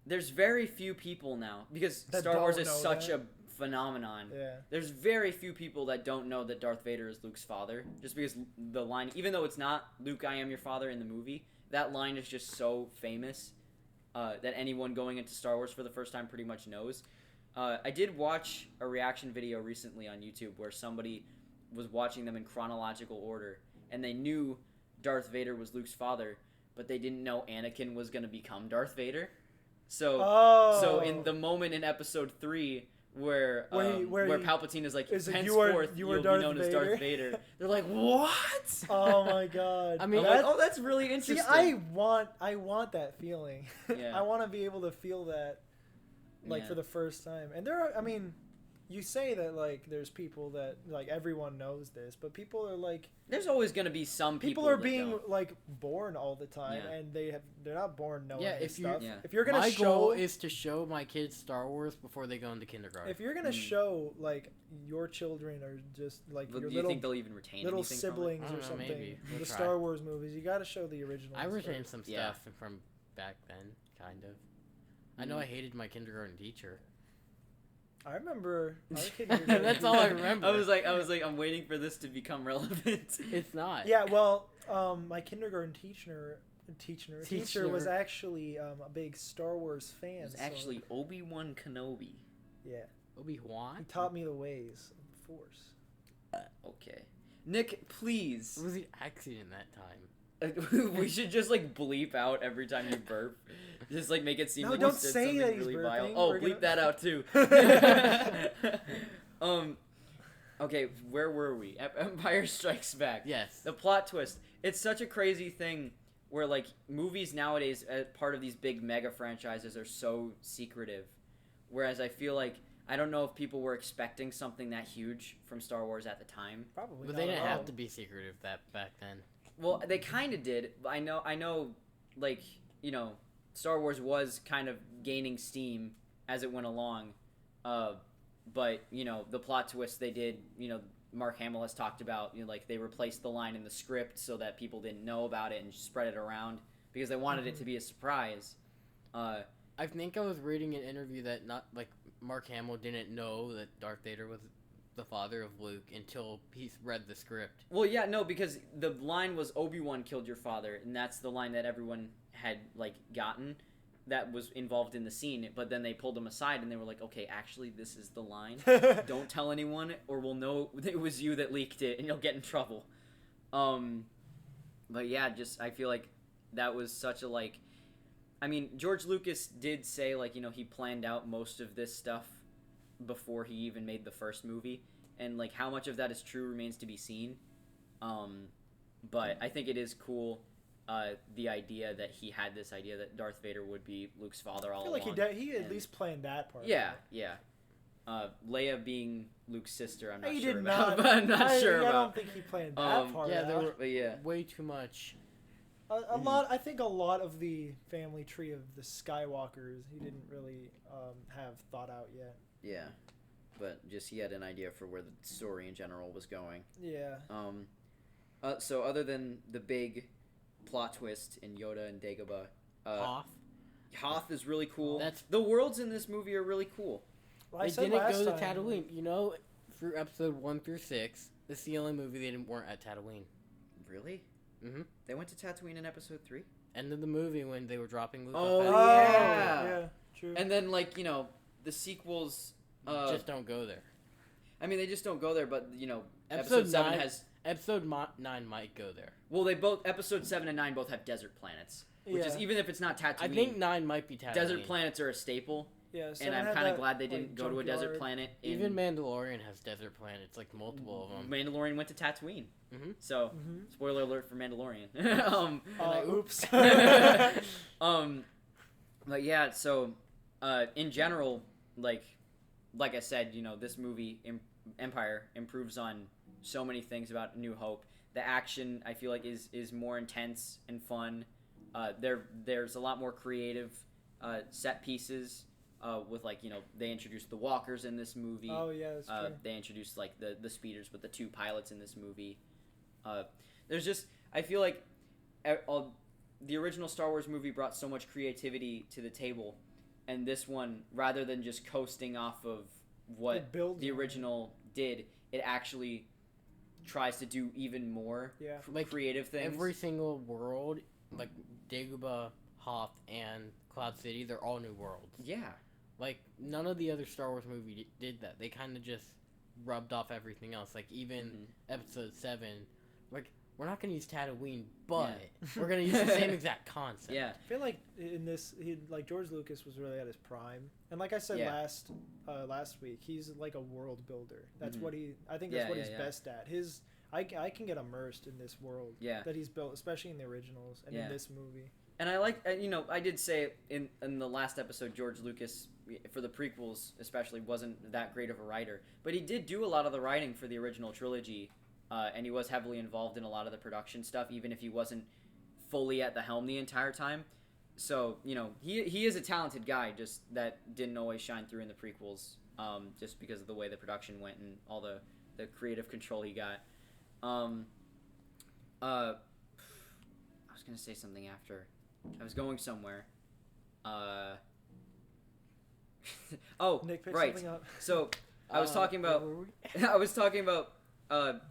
there's very few people now, because that Star Wars is such that. a phenomenon. Yeah. There's very few people that don't know that Darth Vader is Luke's father, just because the line, even though it's not Luke, I am your father in the movie, that line is just so famous that anyone going into Star Wars for the first time pretty much knows. I did watch a reaction video recently on YouTube where somebody was watching them in chronological order, and they knew Darth Vader was Luke's father, but they didn't know Anakin was going to become Darth Vader. So in the moment in episode 3 where Palpatine is like, henceforth you'll be known as Darth Vader, they're like, what? Oh my god. I mean, like, oh, that's really interesting. See, I want that feeling. Yeah. I want to be able to feel that, like, for the first time. And there are, I mean, you say that, like, there's people that, like, everyone knows this, but people are like, there's always going to be some people are that being don't. like born all the time, and they're not born knowing this stuff. If you're gonna my show, goal is to show my kids Star Wars before they go into kindergarten. If you're gonna show, like, your children are just like Well, your do you think they'll even retain little anything siblings from it? or something, Maybe. We'll the try. Star Wars movies, you got to show the original. I retained some Yeah. stuff from back then, kind of. I know I hated my kindergarten teacher. I remember. Kindergarten. That's all I remember. I was like, I'm waiting for this to become relevant. It's not. Yeah, well, my kindergarten teacher was actually a big Star Wars fan. It was actually Obi-Wan Kenobi. Yeah. Obi-Wan? He taught me the ways of the Force. Okay. Nick, please. What was he accident that time? We should just like bleep out every time you burp. Just like make it seem like don't you said say something that he's really burping. vile. Oh, We're bleep gonna- that out too. Okay, where were we? Empire Strikes Back. Yes. The plot twist. It's such a crazy thing where like movies nowadays, as part of these big mega franchises, are so secretive. Whereas I feel like I don't know if people were expecting something that huge from Star Wars at the time. Probably. But not they didn't at have all. to be secretive that back then. Well, they kind of did. I know, like, you know, Star Wars was kind of gaining steam as it went along. But, you know, the plot twist they did, you know, Mark Hamill has talked about, you know, like, they replaced the line in the script so that people didn't know about it and spread it around because they wanted it to be a surprise. I think I was reading an interview that Mark Hamill didn't know that Darth Vader was the father of Luke until he read the script. Well, yeah, no, because the line was Obi-Wan killed your father, and that's the line that everyone had, like, gotten that was involved in the scene, but then they pulled him aside and they were like, okay, actually, this is the line. Don't tell anyone or we'll know it was you that leaked it and you'll get in trouble. But yeah, just, I feel like that was such a, like, I mean, George Lucas did say, like, you know, he planned out most of this stuff before he even made the first movie, and like how much of that is true remains to be seen. But I think it is cool, the idea that he had this idea that Darth Vader would be Luke's father all along. I feel like he at least planned that part. Yeah. Leia being Luke's sister, I'm not He sure did about. not. I'm not sure I about. don't think he planned that part. Yeah, out. there were But yeah. way too much. A lot. I think a lot of the family tree of the Skywalkers he didn't really have thought out yet. Yeah, but just he had an idea for where the story in general was going. Yeah. So other than the big plot twist in Yoda and Dagobah, Hoth is really cool. The worlds in this movie are really cool. Well, I they said didn't last go to time- Tatooine. You know, through episode 1 through 6, this is the only movie they weren't at Tatooine. Really? Mm-hmm. They went to Tatooine in episode 3? end of the movie when they were dropping Luke. Oh, off yeah. True. And then like the sequels just don't go there. I mean, they just don't go there, but Episode episode 7 9 has. Episode 9 might go there. Well, they both episode 7 and 9 both have desert planets, which is even if it's not Tatooine. I think 9 might be Tatooine. Desert planets are a staple. Yeah, and I'm kind of glad they didn't go to a desert planet. Even Mandalorian has desert planets, like multiple of them. Mandalorian went to Tatooine. Mm-hmm. So, spoiler alert for Mandalorian. Oops. But yeah, so in general, like I said, this movie Empire improves on so many things about New Hope. The action I feel like is more intense and fun. There's a lot more creative set pieces. With they introduced the walkers in this movie. Oh yeah, that's true. They introduced like the speeders with the 2 pilots in this movie. There's just I feel like the original Star Wars movie brought so much creativity to the table, and this one, rather than just coasting off of what the original did, it actually tries to do even more creative things. Every single world, like Dagobah, Hoth, and Cloud City, they're all new worlds. Yeah. Like, none of the other Star Wars movies did that. They kind of just rubbed off everything else. Like, even Episode 7, like, we're not going to use Tatooine, but we're going to use the same exact concept. Yeah. I feel like in this, George Lucas was really at his prime. And like I said last week, he's like a world builder. That's what I think that's what he's best at. I can get immersed in this world that he's built, especially in the originals and in this movie. And I like, I did say in the last episode, George Lucas, for the prequels especially, wasn't that great of a writer. But he did do a lot of the writing for the original trilogy, and he was heavily involved in a lot of the production stuff, even if he wasn't fully at the helm the entire time. So, he is a talented guy, just that didn't always shine through in the prequels, just because of the way the production went and all the creative control he got. I was going to say something after. I was going somewhere. Nick picked right. something up. So I was talking about.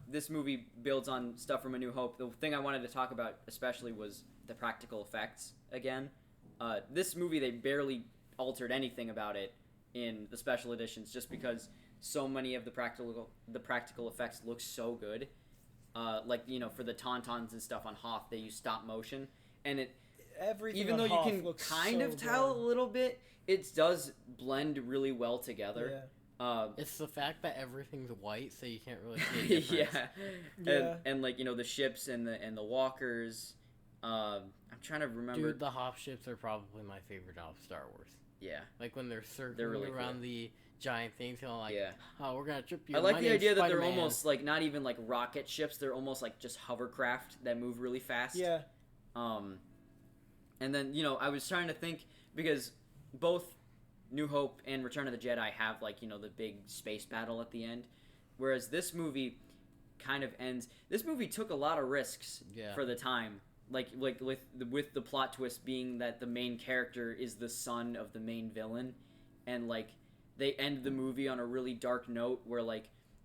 This movie builds on stuff from A New Hope. The thing I wanted to talk about especially was the practical effects again. This movie, they barely altered anything about it in the special editions, just because so many of the practical effects look so good. For the Tauntauns and stuff on Hoth, they use stop motion, and everything even though you can kind of tell a little bit, it does blend really well together. Yeah. It's the fact that everything's white, so you can't really see a difference. And the ships and the walkers. I'm trying to remember. Dude, the Hoth ships are probably my favorite out of Star Wars. Yeah. Like when they're circling really around the giant things, oh, we're gonna trip you. I like the idea that they're almost like not even like rocket ships. They're almost like just hovercraft that move really fast. Yeah. And then I was trying to think, because both New Hope and Return of the Jedi have the big space battle at the end, whereas this movie kind of ends. This movie took a lot of risks for the time. Like with the plot twist being that the main character is the son of the main villain, and they end the movie on a really dark note where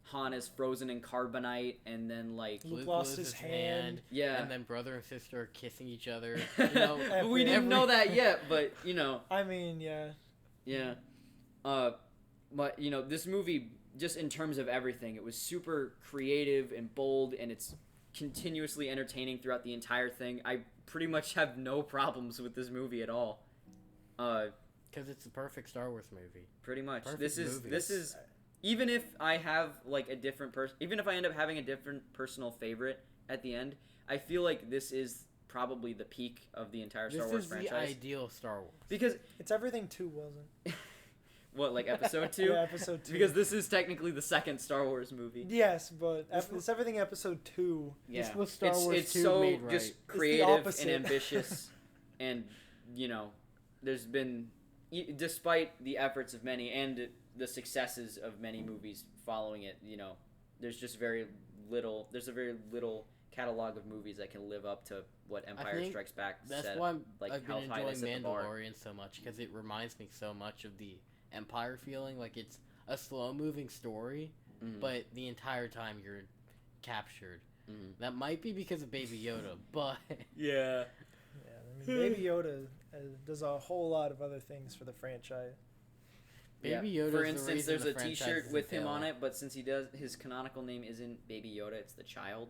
Han is frozen in carbonite, and then Luke lost his hand. Yeah, and then brother and sister are kissing each other. We didn't know that yet, but I mean, yeah. But this movie, just in terms of everything, it was super creative and bold, and it's continuously entertaining throughout the entire thing. I pretty much have no problems with this movie at all. Because it's the perfect Star Wars movie. Pretty much. Perfect This is even if I have a different even if I end up having a different personal favorite at the end, I feel like this is probably the peak of the entire Star Wars franchise. This is the ideal Star Wars. Because it's everything 2 wasn't. What, episode 2? Yeah, episode 2. Because this is technically the second Star Wars movie. Yes, but it's everything episode 2. Yeah. This was Star Wars it's 2 so made right. just creative and ambitious, and there's been, despite the efforts of many and the successes of many movies following it, there's just very little. There's a very little catalog of movies that can live up to what Empire Strikes Back said. That's why I've been how enjoying Mandalorian so much, because it reminds me so much of the Empire feeling. It's a slow-moving story, but the entire time you're captured. That might be because of Baby Yoda, but Yeah, mean, Baby Yoda does a whole lot of other things for the franchise. Baby Yoda. For instance, there's a T-shirt with him on it, but since his canonical name isn't Baby Yoda, it's the child.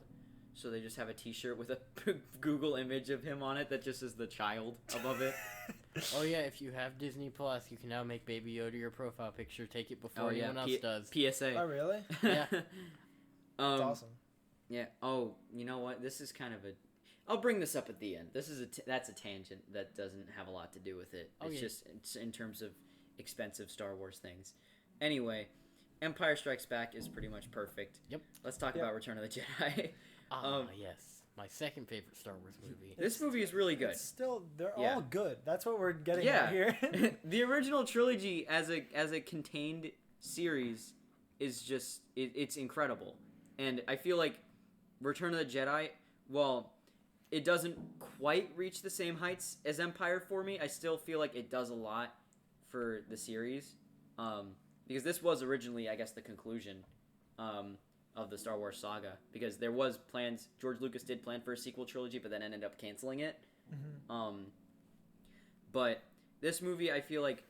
So they just have a T-shirt with a Google image of him on it that just says the child above it. Oh yeah, if you have Disney Plus, you can now make Baby Yoda your profile picture. Take it before anyone else does. PSA. Oh really? Yeah. That's awesome. Yeah. Oh, you know what? This is kind of a. I'll bring this up at the end. That's a tangent that doesn't have a lot to do with it. It's in terms of expensive Star Wars things. Anyway, Empire Strikes Back is pretty much perfect. Yep. Let's talk about Return of the Jedi. Yes. My second favorite Star Wars movie. This movie is really good. They're all good. That's what we're getting at here. The original trilogy as a contained series is just it's incredible. And I feel like Return of the Jedi, well, it doesn't quite reach the same heights as Empire for me. I still feel like it does a lot for the series. Because this was originally, I guess, the conclusion of the Star Wars saga. Because there was plans, George Lucas did plan for a sequel trilogy, but then ended up canceling it. Mm-hmm. But this movie, I feel like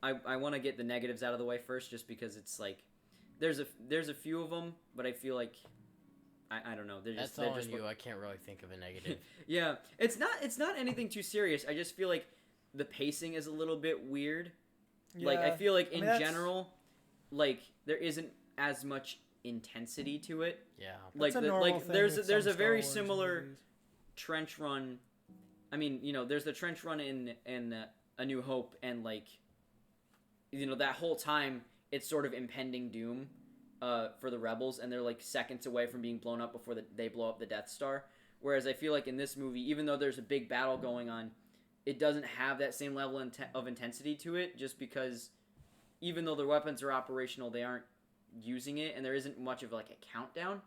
I want to get the negatives out of the way first, just because it's like there's a few of them, but I feel like I don't know. That's all on you. I can't really think of a negative. Yeah, it's not anything too serious. I just feel like the pacing is a little bit weird. Yeah. Like I feel like in general, like there isn't as much intensity to it. Yeah, like there's a very similar trench run. I mean, there's the trench run in A New Hope, and like, that whole time it's sort of impending doom for the rebels, and they're like seconds away from being blown up before they blow up the Death Star. Whereas I feel like in this movie, even though there's a big battle going on, it doesn't have that same level of intensity to it, just because even though their weapons are operational, they aren't using it, and there isn't much of like a countdown.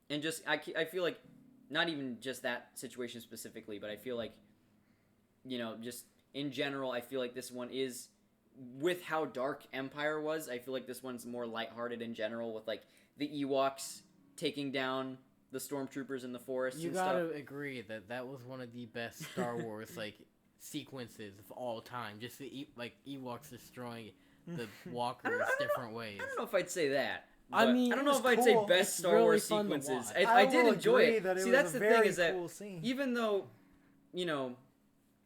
And just I feel like not even just that situation specifically, but I feel like just in general, I feel like this one is, with how dark Empire was, I feel like this one's more lighthearted in general, with like the Ewoks taking down the stormtroopers in the forest. You gotta agree that was one of the best Star Wars like sequences of all time. Just the Ewoks destroying the walkers different ways. I don't know if I'd say that. I mean, I don't know if I'd say best Star Wars sequences. I did enjoy it. See, that's the thing, is that even though,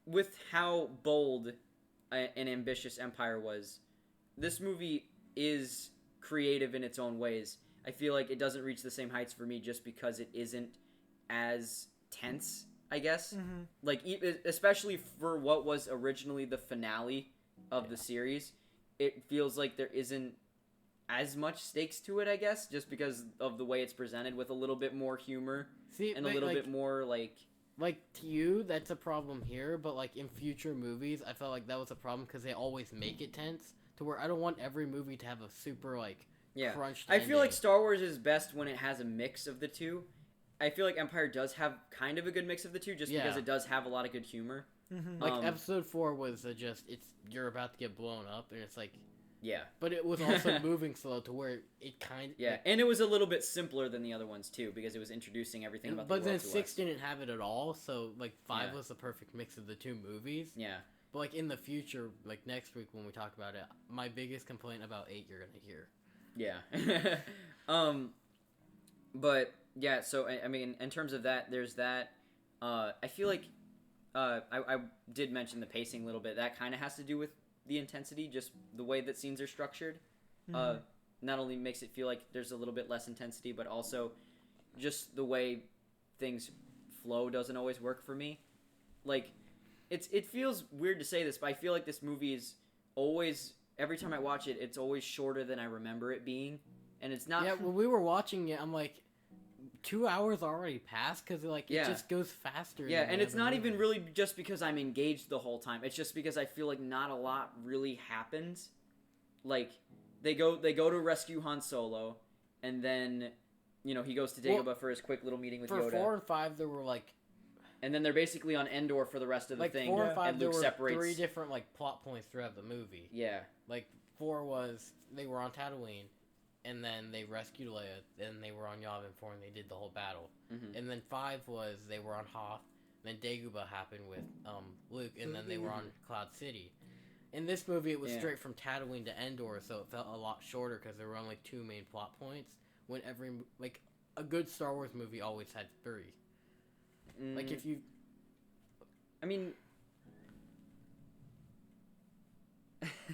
with how bold and ambitious Empire was, this movie is creative in its own ways. I feel like it doesn't reach the same heights for me just because it isn't as tense, I guess. Mm-hmm. Like, especially for what was originally the finale of the series, it feels like there isn't as much stakes to it, I guess, just because of the way it's presented, with a little bit more humor and a little bit more like... Like, to you, that's a problem here, but, like, in future movies, I felt like that was a problem because they always make it tense, to where I don't want every movie to have a super, like, crunched ending. I feel like Star Wars is best when it has a mix of the two. I feel like Empire does have kind of a good mix of the two, just because it does have a lot of good humor. Mm-hmm. Like, Episode 4 was you're about to get blown up, and it's like... Yeah. But it was also moving slow to where it kind of... Yeah, and it was a little bit simpler than the other ones, too, because it was introducing everything about the world to us. But then 6 didn't have it at all, so, like, 5 was the perfect mix of the two movies. Yeah. But, like, in the future, like, next week when we talk about it, my biggest complaint about 8 you're going to hear. Yeah. But, yeah, so, I mean, in terms of that, there's that. I feel like I did mention the pacing a little bit. That kind of has to do with the intensity, just the way that scenes are structured. Mm-hmm. Not only makes it feel like there's a little bit less intensity, but also just the way things flow doesn't always work for me. Like, it feels weird to say this, but I feel like this movie is always, every time I watch it, it's always shorter than I remember it being. And it's not... Yeah, when we were watching it, I'm like, 2 hours already passed, because it just goes faster. Yeah, and it's not even really just because I'm engaged the whole time. It's just because I feel like not a lot really happens. Like, they go to rescue Han Solo, and then, he goes to Dagobah for his quick little meeting with Yoda. For 4 and 5, there were, like... And then they're basically on Endor for the rest of the thing. 4 and 5, and Luke there were separates... 3 different, like, plot points throughout the movie. Yeah. Like, 4 was, they were on Tatooine, and then they rescued Leia, then they were on Yavin 4, and they did the whole battle. Mm-hmm. And then 5 was, they were on Hoth, then Dagobah happened with Luke, and then they were on Cloud City. In this movie, it was straight from Tatooine to Endor, so it felt a lot shorter because there were only 2 main plot points. When a good Star Wars movie always had 3. Like if you, I mean,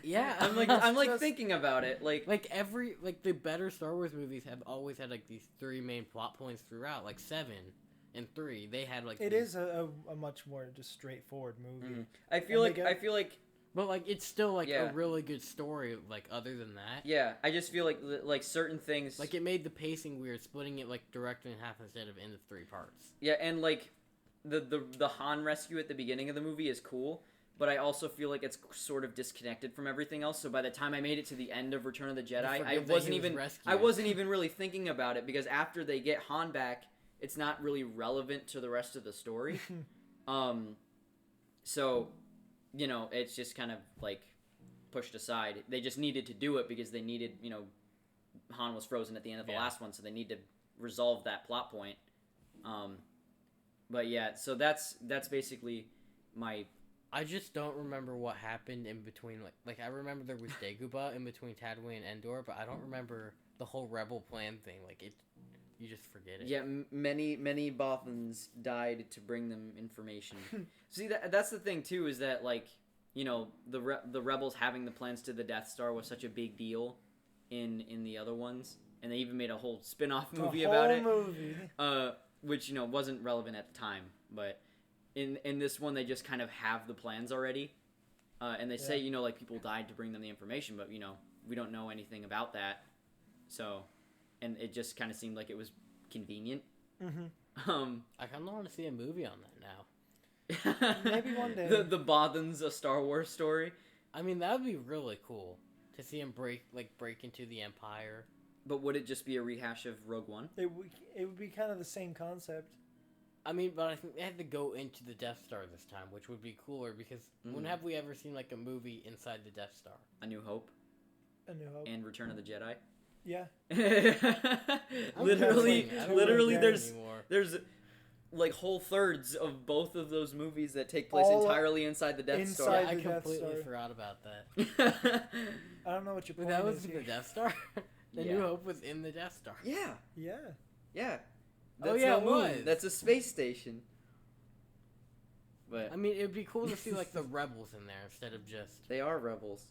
yeah, I'm thinking about it, like the better Star Wars movies have always had like these 3 main plot points throughout, like 7 and 3. They had like it is a much more just straightforward movie. I feel like. But, like, it's still, like, a really good story, like, other than that. Yeah, I just feel like certain things... Like, it made the pacing weird, splitting it, like, directly in half instead of into 3 parts. Yeah, and, like, the Han rescue at the beginning of the movie is cool, but I also feel like it's sort of disconnected from everything else, so by the time I made it to the end of Return of the Jedi, I wasn't even really thinking about it, because after they get Han back, it's not really relevant to the rest of the story. So... You know, it's just kind of, like, pushed aside. They just needed to do it because they needed, you know, Han was frozen at the end of the last one, so they need to resolve that plot point. But yeah, so that's basically my... I just don't remember what happened in between, like I remember there was Dagobah in between Tatooine and Endor, but I don't remember the whole Rebel plan thing. Like, you just forget it. Yeah, many Bothans died to bring them information. See, that's the thing, too, is that, like, you know, the Rebels having the plans to the Death Star was such a big deal in the other ones. And they even made a whole spin-off movie about it. Which, you know, wasn't relevant at the time. But in this one, they just kind of have the plans already. And they say, you know, like, people died to bring them the information, but, you know, we don't know anything about that. So... And it just kind of seemed like it was convenient. Mm-hmm. I kind of want to see a movie on that now. Maybe one day. The Bothans, a Star Wars story. I mean, that would be really cool to see him break into the Empire. But would it just be a rehash of Rogue One? It would be kind of the same concept. I mean, but I think they had to go into the Death Star this time, which would be cooler because when have we ever seen like a movie inside the Death Star? A New Hope. And Return of the Jedi. Yeah. literally there's like whole thirds of both of those movies that take place entirely inside the Death Star. I completely forgot about that. I don't know what your point that was is in here. the Death Star? New Hope was in the Death Star. Yeah. That's it was. That's a space station. But I mean, it'd be cool to see like the rebels in there instead of just... They are rebels.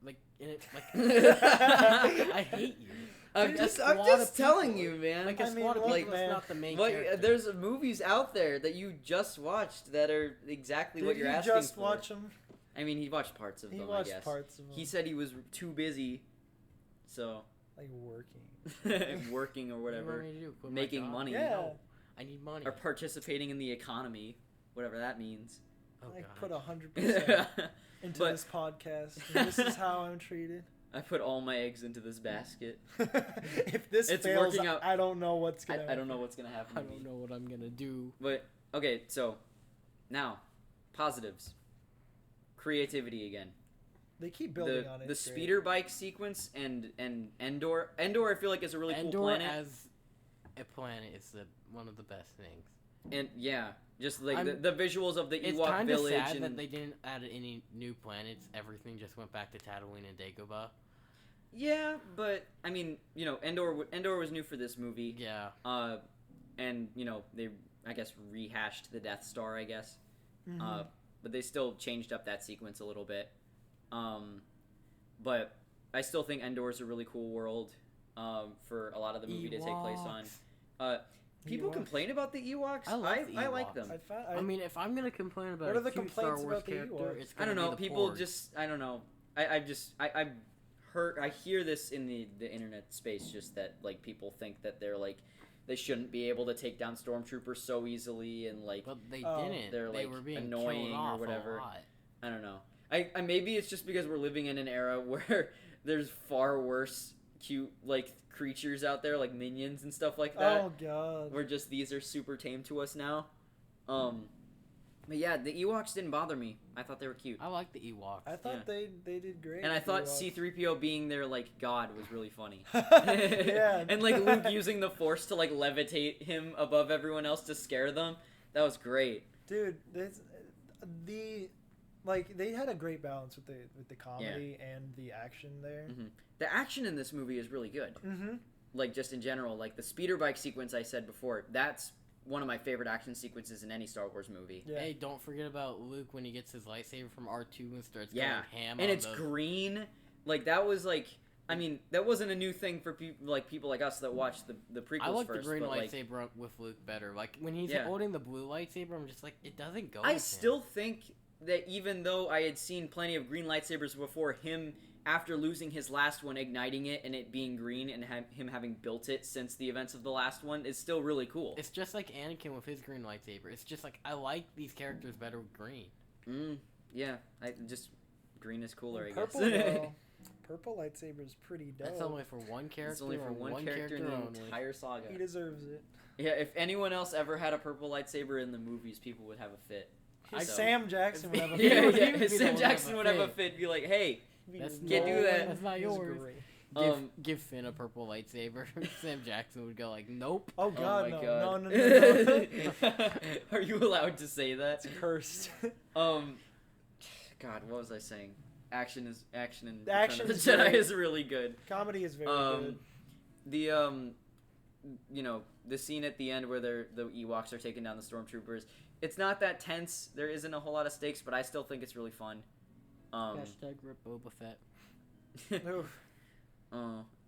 Like, in it, like... I hate you. I'm just telling you, man. Like, a squad of people that's not the main character. There's movies out there that you just watched that are exactly what you're asking for. Did you just watch them? I mean, he watched parts of them, I guess. Parts of them. He said he was too busy, so... Like, working. Working or whatever. What do you want me to do? Quit making money. Yeah. No, I need money. Or participating in the economy, whatever that means. Oh, I God. put 100% into this podcast. And this is how I'm treated. I put all my eggs into this basket. If this fails, working out. I don't know what's gonna happen. I don't know what's gonna happen. I don't know what I'm gonna do. But okay, so now positives. Creativity again. They keep building on it. The speeder bike sequence and Endor. Endor, I feel like is a really cool planet. Endor as a planet is one of the best things. And yeah, just like the visuals of the Ewok village. It's kind of sad that they didn't add any new planets. Everything just went back to Tatooine and Dagobah. Yeah, but I mean, you know, Endor was new for this movie. Yeah. And you know they, I guess, rehashed the Death Star. I guess. Mm-hmm. But they still changed up that sequence a little bit. But I still think Endor is a really cool world for a lot of the movie to take place on. People complain about the Ewoks. I like them. I mean, if I'm gonna complain about a cute Star Wars character, it's gonna I don't know. be the People Porg. just I don't know. I hear this in the internet space, just that like people think that they're like they shouldn't be able to take down stormtroopers so easily, and like but they didn't. They're like were being annoying off or whatever. A lot. I don't know. I maybe it's just because we're living in an era where there's far worse cute like creatures out there, like minions and stuff like that. Oh god. Where just these are super tame to us now. But yeah, the Ewoks didn't bother me. I thought they were cute. I like the Ewoks. I thought they did great. And I thought C-3PO being their like god was really funny. Yeah. And like Luke using the Force to like levitate him above everyone else to scare them. That was great. Dude, they had a great balance with the comedy and the action there. Mm-hmm. The action in this movie is really good. Mm-hmm. Like, just in general, like the speeder bike sequence I said before, that's one of my favorite action sequences in any Star Wars movie. Yeah. Hey, don't forget about Luke when he gets his lightsaber from R2 and starts going ham. And it's green. Like, that was like, I mean, that wasn't a new thing for people like us that watched the prequels I like first. the green but, lightsaber with Luke better. Like, when he's holding the blue lightsaber, I'm just like, it doesn't go. I still think that even though I had seen plenty of green lightsabers before, him, after losing his last one, igniting it and it being green and him having built it since the events of the last one is still really cool. It's just like Anakin with his green lightsaber. It's just like, I like these characters better with green. Yeah, green is cooler, Purple, I guess. Purple lightsaber is pretty dope. That's only for one character. It's only for one character in the entire saga. He deserves it. Yeah, if anyone else ever had a purple lightsaber in the movies, people would have a fit. Sam Jackson would have a fit. fit. Sam Jackson would have a fit. Be like, hey, can't do that. That's not yours. Give Finn a purple lightsaber. Sam Jackson would go like, nope. Oh God, my no, God. no. Are you allowed to say that? It's cursed. God, what was I saying? Action in The action Return of is the Jedi very- is really good. Comedy is very good. The the scene at the end where the Ewoks are taking down the stormtroopers. It's not that tense. There isn't a whole lot of stakes, but I still think it's really fun. Hashtag rip Boba Fett. Oof. Yeah.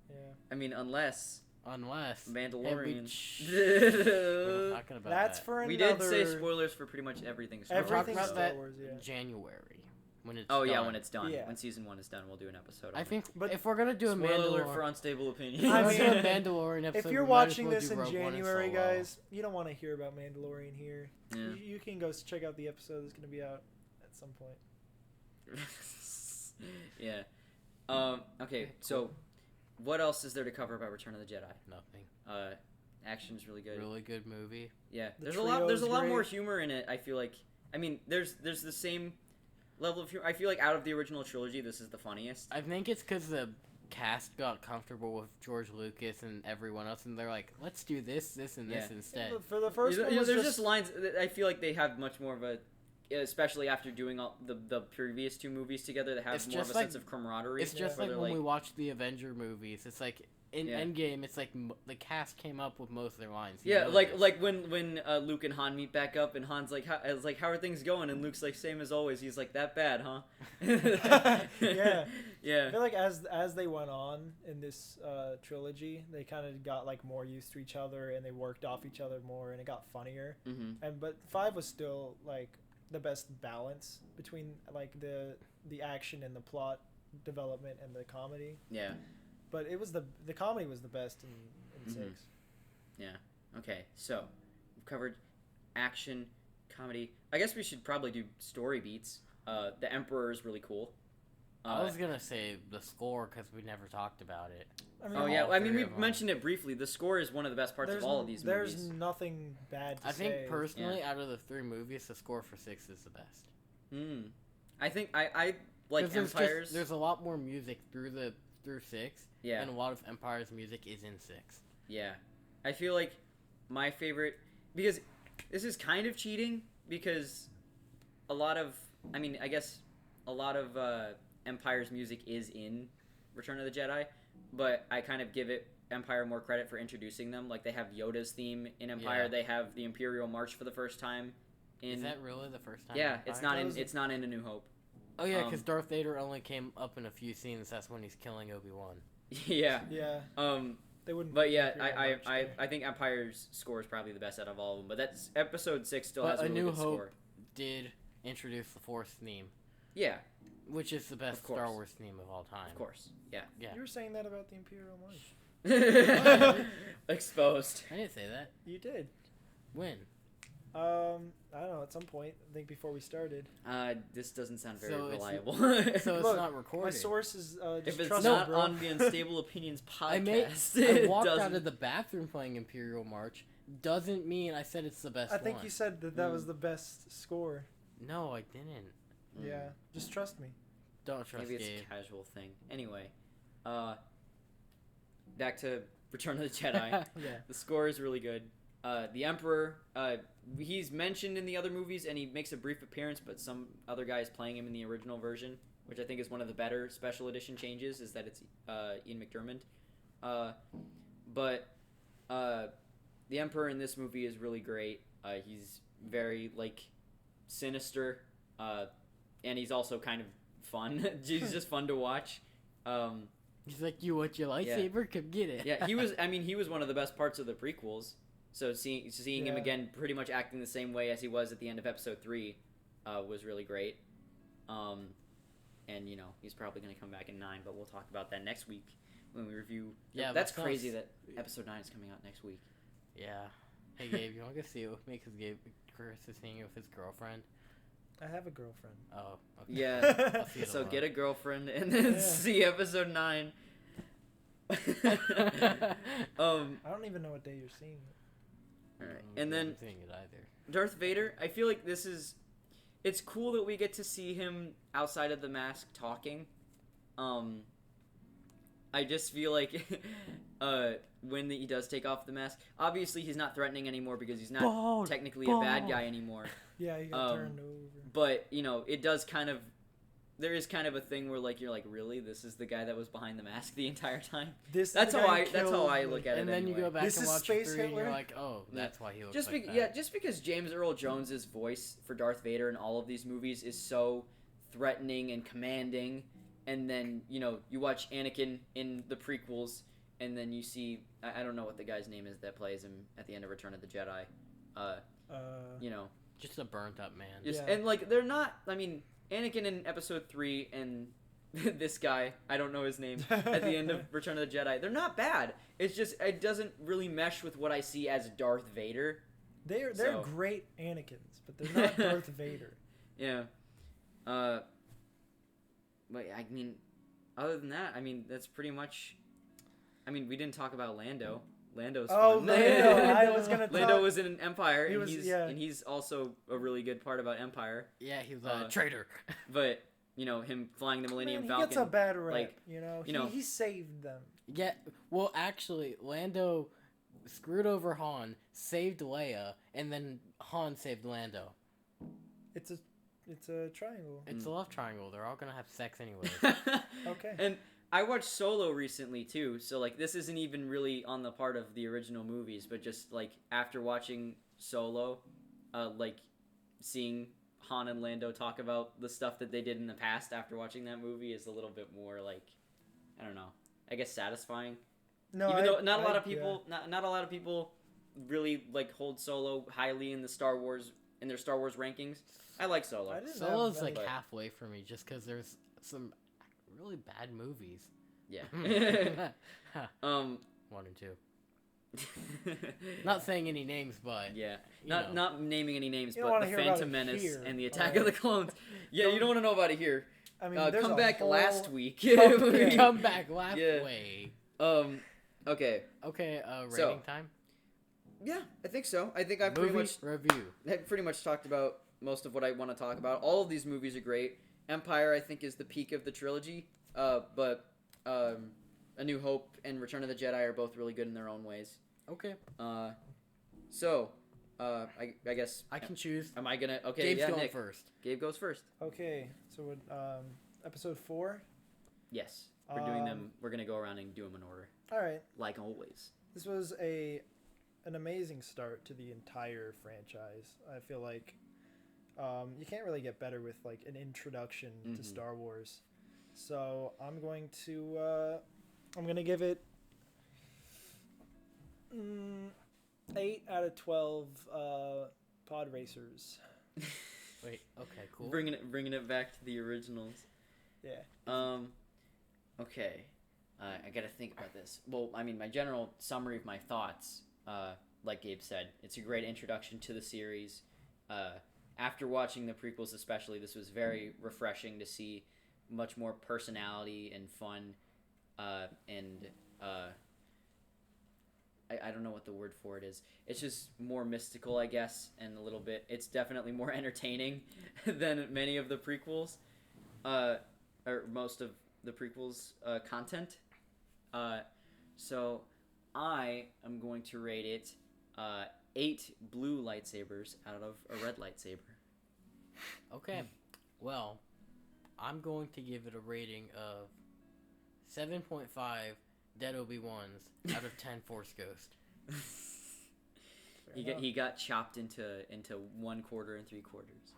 Yeah. I mean, unless Mandalorian. We're not talking about That's that. for another. We did say spoilers for pretty much everything. So We'll talk Everything's about Star that Wars, yeah. January when it's when done. it's done. Yeah. When season 1 is done, we'll do an episode. I on think But if we're gonna do a it. Spoiler alert Mandalorian, for unstable opinions. I let's do mean, a Mandalorian episode. If you're we might as watching well this do in Rogue One and January, Solo. guys, you don't want to hear about Mandalorian here. Yeah. You can go check out the episode that's going to be out at some point. Yeah. Okay, so what else is there to cover about Return of the Jedi? Nothing. Action's really good. Really good movie. Yeah. The There's a lot trio's more great. humor in it, I feel like. I mean, there's the same level of humor. I feel like out of the original trilogy, this is the funniest. I think it's because the cast got comfortable with George Lucas and everyone else, and they're like, let's do this, and this instead. For the first one, There's was just lines that I feel like they have much more of a, especially after doing all the previous two movies together, that have It's more of a just like- sense of camaraderie. It's just where like they're when we watch the Avenger movies. It's like in Yeah. Endgame, it's like the cast came up with most of their lines. Yeah, know like this. when Luke and Han meet back up, and Han's like, how are things going? And Luke's like, same as always. He's like, that bad, huh? Yeah. Yeah. I feel like as they went on in this trilogy, they kind of got like more used to each other and they worked off each other more, and it got funnier. Mm-hmm. But 5 was still like the best balance between like the action and the plot development and the comedy. Yeah. But it was the comedy was the best in 6. Yeah. Okay. So we've covered action, comedy. I guess we should probably do story beats. The Emperor is really cool. I was gonna say the score because we never talked about it. I mean, Oh yeah, all I mean three we of them. mentioned it briefly. The score is one of the best parts of all of these There's movies. nothing bad to I say. think personally, out of the 3 movies, the score for 6 is the best. I think I like 'Cause Empires. There's a lot more music through 6. Yeah. And a lot of Empire's music is in 6. Yeah. I feel like my favorite, because this is kind of cheating, because a lot of Empire's music is in Return of the Jedi, but I kind of give it Empire more credit for introducing them. Like, they have Yoda's theme in Empire. Yeah. They have the Imperial March for the first time. Is that really the first time? Yeah, in it's Empire? not in A New Hope. Oh yeah, because Darth Vader only came up in a few scenes. That's when he's killing Obi-Wan. Yeah. Yeah. They wouldn't. But yeah, I think Empire's score is probably the best out of all of them. But that's Episode 6 still has a really good score. Did introduce the Force theme. Yeah. Which is the best Of course. Star Wars theme of all time. Of course. Yeah. Yeah. You were saying that about the Imperial March. Exposed. I didn't say that. You did. When? I don't know. At some point, I think before we started. This doesn't sound very So it's- reliable. So it's Look, not recorded. My source is just if it's trust not me, bro. on the Unstable Opinions podcast, I it walked doesn't. out of the bathroom playing Imperial March. Doesn't mean I said it's the best I think one. you said that was the best score. No, I didn't. Yeah, just trust me. Don't trust Maybe it's Gabe. a casual thing. Anyway, back to Return of the Jedi. Yeah. The score is really good. the Emperor, he's mentioned in the other movies, and he makes a brief appearance, but some other guy is playing him in the original version, which I think is one of the better special edition changes, is that it's Ian McDiarmid. But the Emperor in this movie is really great. He's very, like, sinister, and he's also kind of fun. He's just fun to watch. He's like, you want your lightsaber? Come get it. Yeah, he was one of the best parts of the prequels. So seeing him again pretty much acting the same way as he was at the end of episode 3 was really great. And, he's probably going to come back in 9, but we'll talk about that next week when we review. Yeah, that's crazy that episode 9 is coming out next week. Yeah. Hey, Gabe, you want to go see what makes Chris is seeing with his girlfriend? I have a girlfriend. Oh, okay. Yeah. So get a girlfriend and then see episode 9. I don't even know what day you're seeing it. All right. And then seeing it either. Darth Vader, I feel like it's cool that we get to see him outside of the mask talking. I just feel like when he does take off the mask, obviously he's not threatening anymore because he's not technically a bad guy anymore. Yeah, he got turned over. But, it does there is kind of a thing where, like, you're like, really? This is the guy that was behind the mask the entire time? That's how I look at it. And then anyway. you go back and watch 3 and you're like, oh, that's why he looks like that. Yeah, just because James Earl Jones's voice for Darth Vader in all of these movies is so threatening and commanding, and then, you watch Anakin in the prequels, and then you see, I don't know what the guy's name is that plays him at the end of Return of the Jedi. Just a burnt up man. And, like, they're not, Anakin in episode 3 and this guy, I don't know his name, at the end of Return of the Jedi, they're not bad. It's just, it doesn't really mesh with what I see as Darth Vader. They're great Anakins, but they're not Darth Vader. Yeah. But, other than that, that's pretty much, we didn't talk about Lando. Lando's fun. Oh, Lando! I was gonna talk. Lando was in Empire, and he's also a really good part about Empire. Yeah, he was a traitor. But him flying the Millennium Falcon. He gets a bad rep. He saved them. Yeah. Well, actually, Lando screwed over Han, saved Leia, and then Han saved Lando. It's a triangle. It's a love triangle. They're all gonna have sex anyways. Okay. And I watched Solo recently too, so like this isn't even really on the part of the original movies, but just like after watching Solo, like seeing Han and Lando talk about the stuff that they did in the past after watching that movie is a little bit more like, I don't know, I guess satisfying. No, even though not a lot of people really like hold Solo highly in their Star Wars rankings. I like Solo. Solo's like halfway for me just because there's some really bad movies. Yeah. 1 and 2. Not saying any names, but yeah, not naming any names, you but the Phantom Menace and the Attack of the Clones. Yeah, you don't want to know about it here. Come back last week. Come back last week. Okay. Okay. Rating time. Yeah, I think so. I think I pretty much talked about most of what I want to talk about. All of these movies are great. Empire, I think, is the peak of the trilogy, but A New Hope and Return of the Jedi are both really good in their own ways. Okay. I guess I can choose. Am I gonna? Okay, Gabe's going Nick. first. Gabe goes first. Okay, so episode 4. Yes, we're doing them. We're gonna go around and do them in order. All right. Like always. This was an amazing start to the entire franchise. I feel like. You can't really get better with like an introduction to Star Wars, so I'm gonna give it 8 out of 12 pod racers. Wait, okay, cool. Bringing it back to the originals. Yeah. Okay. I gotta think about this. Well, my general summary of my thoughts, like Gabe said, it's a great introduction to the series. After watching the prequels especially, this was very refreshing to see much more personality and fun, and I don't know what the word for it is. It's just more mystical, I guess, and a little bit. It's definitely more entertaining than many of the prequels, or most of the prequels' content. So I am going to rate it 8 blue lightsabers out of a red lightsaber. Okay, well, I'm going to give it a rating of 7.5 Dead Obi-Wans out of 10 Force Ghost. He got chopped into 1 quarter and 3 quarters.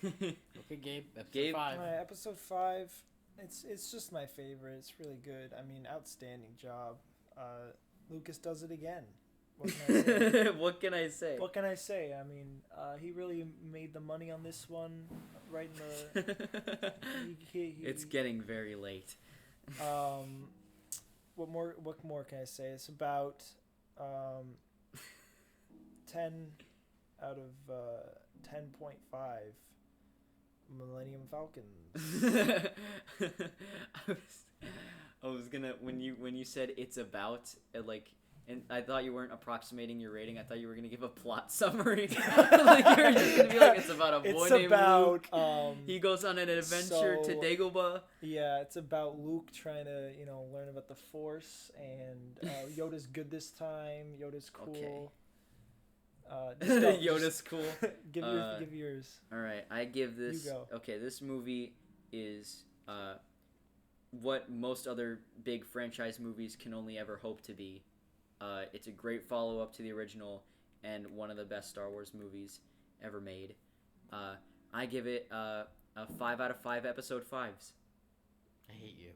Okay, Gabe, episode 5. Episode 5, it's just my favorite. It's really good. I mean, outstanding job. Lucas does it again. What can I say? What can I say? What can I say? I mean, he really made the money on this one, right in the. It's getting very late. What more can I say? It's about 10 out of 10.5 Millennium Falcons. I was gonna when you said it's about and I thought you weren't approximating your rating. I thought you were gonna give a plot summary. Like you were just gonna be like, it's about a boy named Luke. He goes on an adventure to Dagobah. Yeah, it's about Luke trying to learn about the Force, and Yoda's good this time. Yoda's cool. Okay. Yoda's cool. Give yours. All right, I give this. You go. Okay, this movie is what most other big franchise movies can only ever hope to be. It's a great follow-up to the original and one of the best Star Wars movies ever made. I give it a 5 out of 5 episode 5s. I hate you.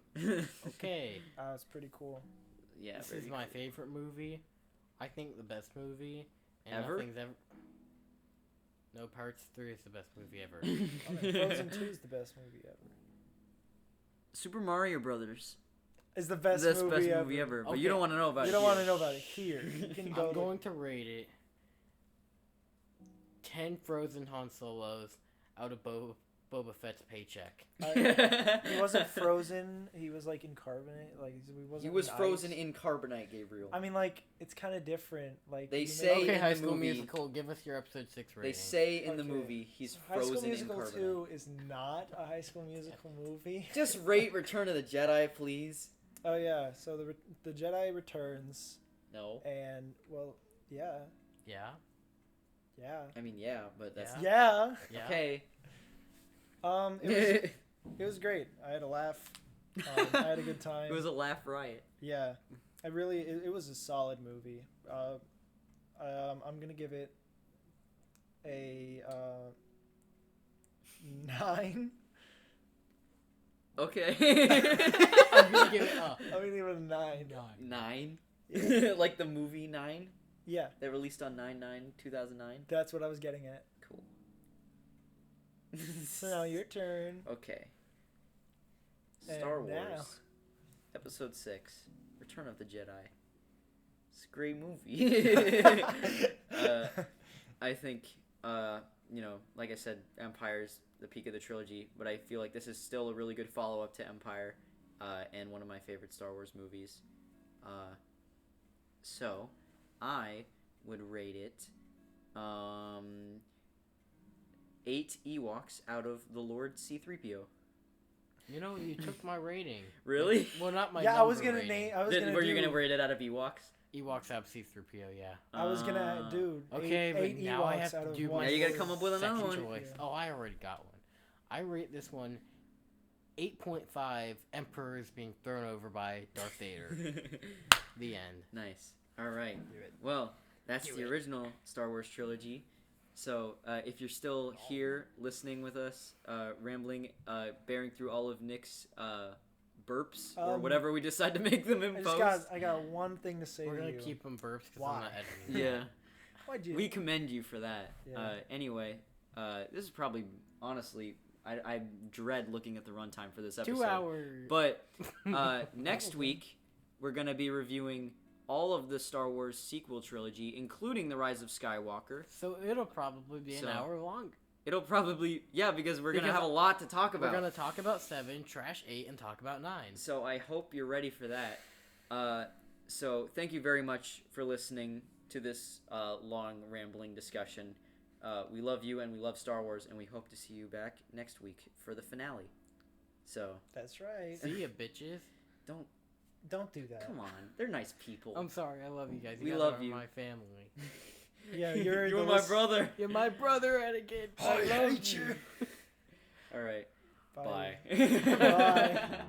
Okay. It's pretty cool. Yeah, this is my favorite movie. I think the best movie. And Ever? Nothing's ever... No, Pirates 3 is the best movie ever. Frozen 2 is the best movie ever. Super Mario Brothers. Is the best movie ever. But you don't want to know about it. You don't want to know about it here. You can go. I'm going to rate it 10 Frozen Han Solos out of Boba Fett's paycheck. He wasn't frozen. He was like in carbonate. Like he was frozen ice. in carbonite, Gabriel. I mean, like it's kind of different. Like they say okay, in High the School movie, Musical. Give us your episode 6 rating. They say in the movie he's frozen High School Musical in carbonite. 2 is not a High School Musical movie. Just rate Return of the Jedi, please. Oh yeah, so the Jedi returns. No. And well, yeah. Yeah. Yeah. I mean, yeah, but that's yeah. okay. It was great. I had a laugh. I had a good time. It was a laugh riot. Yeah, it was a solid movie. I'm gonna give it a 9. Okay. I'm gonna give it a. I'm gonna give it a 9. 9? Yeah. Like the movie 9? Yeah. They released on 9/9/2009? That's what I was getting at. Cool. So now your turn. Okay. And Star Wars. now. Episode 6. Return of the Jedi. It's a great movie. I think, like I said, Empire's the peak of the trilogy, but I feel like this is still a really good follow-up to Empire, and one of my favorite Star Wars movies. So, I would rate it 8 Ewoks out of the Lord C-3PO. You know, you took my rating. Really? Well, not my. Yeah, I was number gonna rating. name. Were you gonna rate it out of Ewoks? Ewoks out of C-3PO, yeah. I was gonna do. Okay, but now I have to do my. Now you gotta come up with another second one. choice. Oh, I already got one. I rate this one 8.5 Emperors being thrown over by Darth Vader. The end. Nice. All right. Well, that's the original Star Wars trilogy. So, if you're still here listening with us, rambling, bearing through all of Nick's burps or whatever we decide to make them in post. I got one thing to say. We're to gonna you. keep them burps because Why? I'm not editing. Yeah. Why'd you? We commend you for that. Yeah. Anyway, this is probably, honestly, I dread looking at the runtime for this episode. 2 hours. But next week, we're going to be reviewing all of the Star Wars sequel trilogy, including The Rise of Skywalker. So it'll probably be an hour long. It'll probably, because we're going to have a lot to talk about. We're going to talk about 7, trash 8, and talk about 9. So I hope you're ready for that. So thank you very much for listening to this long, rambling discussion. We love you and we love Star Wars, and we hope to see you back next week for the finale. So That's right. See ya, bitches. Don't do that. Come on, they're nice people. I'm sorry, I love you guys. You We guys love are you. my family. Yeah, you're you were my brother. You're my brother, Anakin. I hate you. All right. Bye. Bye. Bye.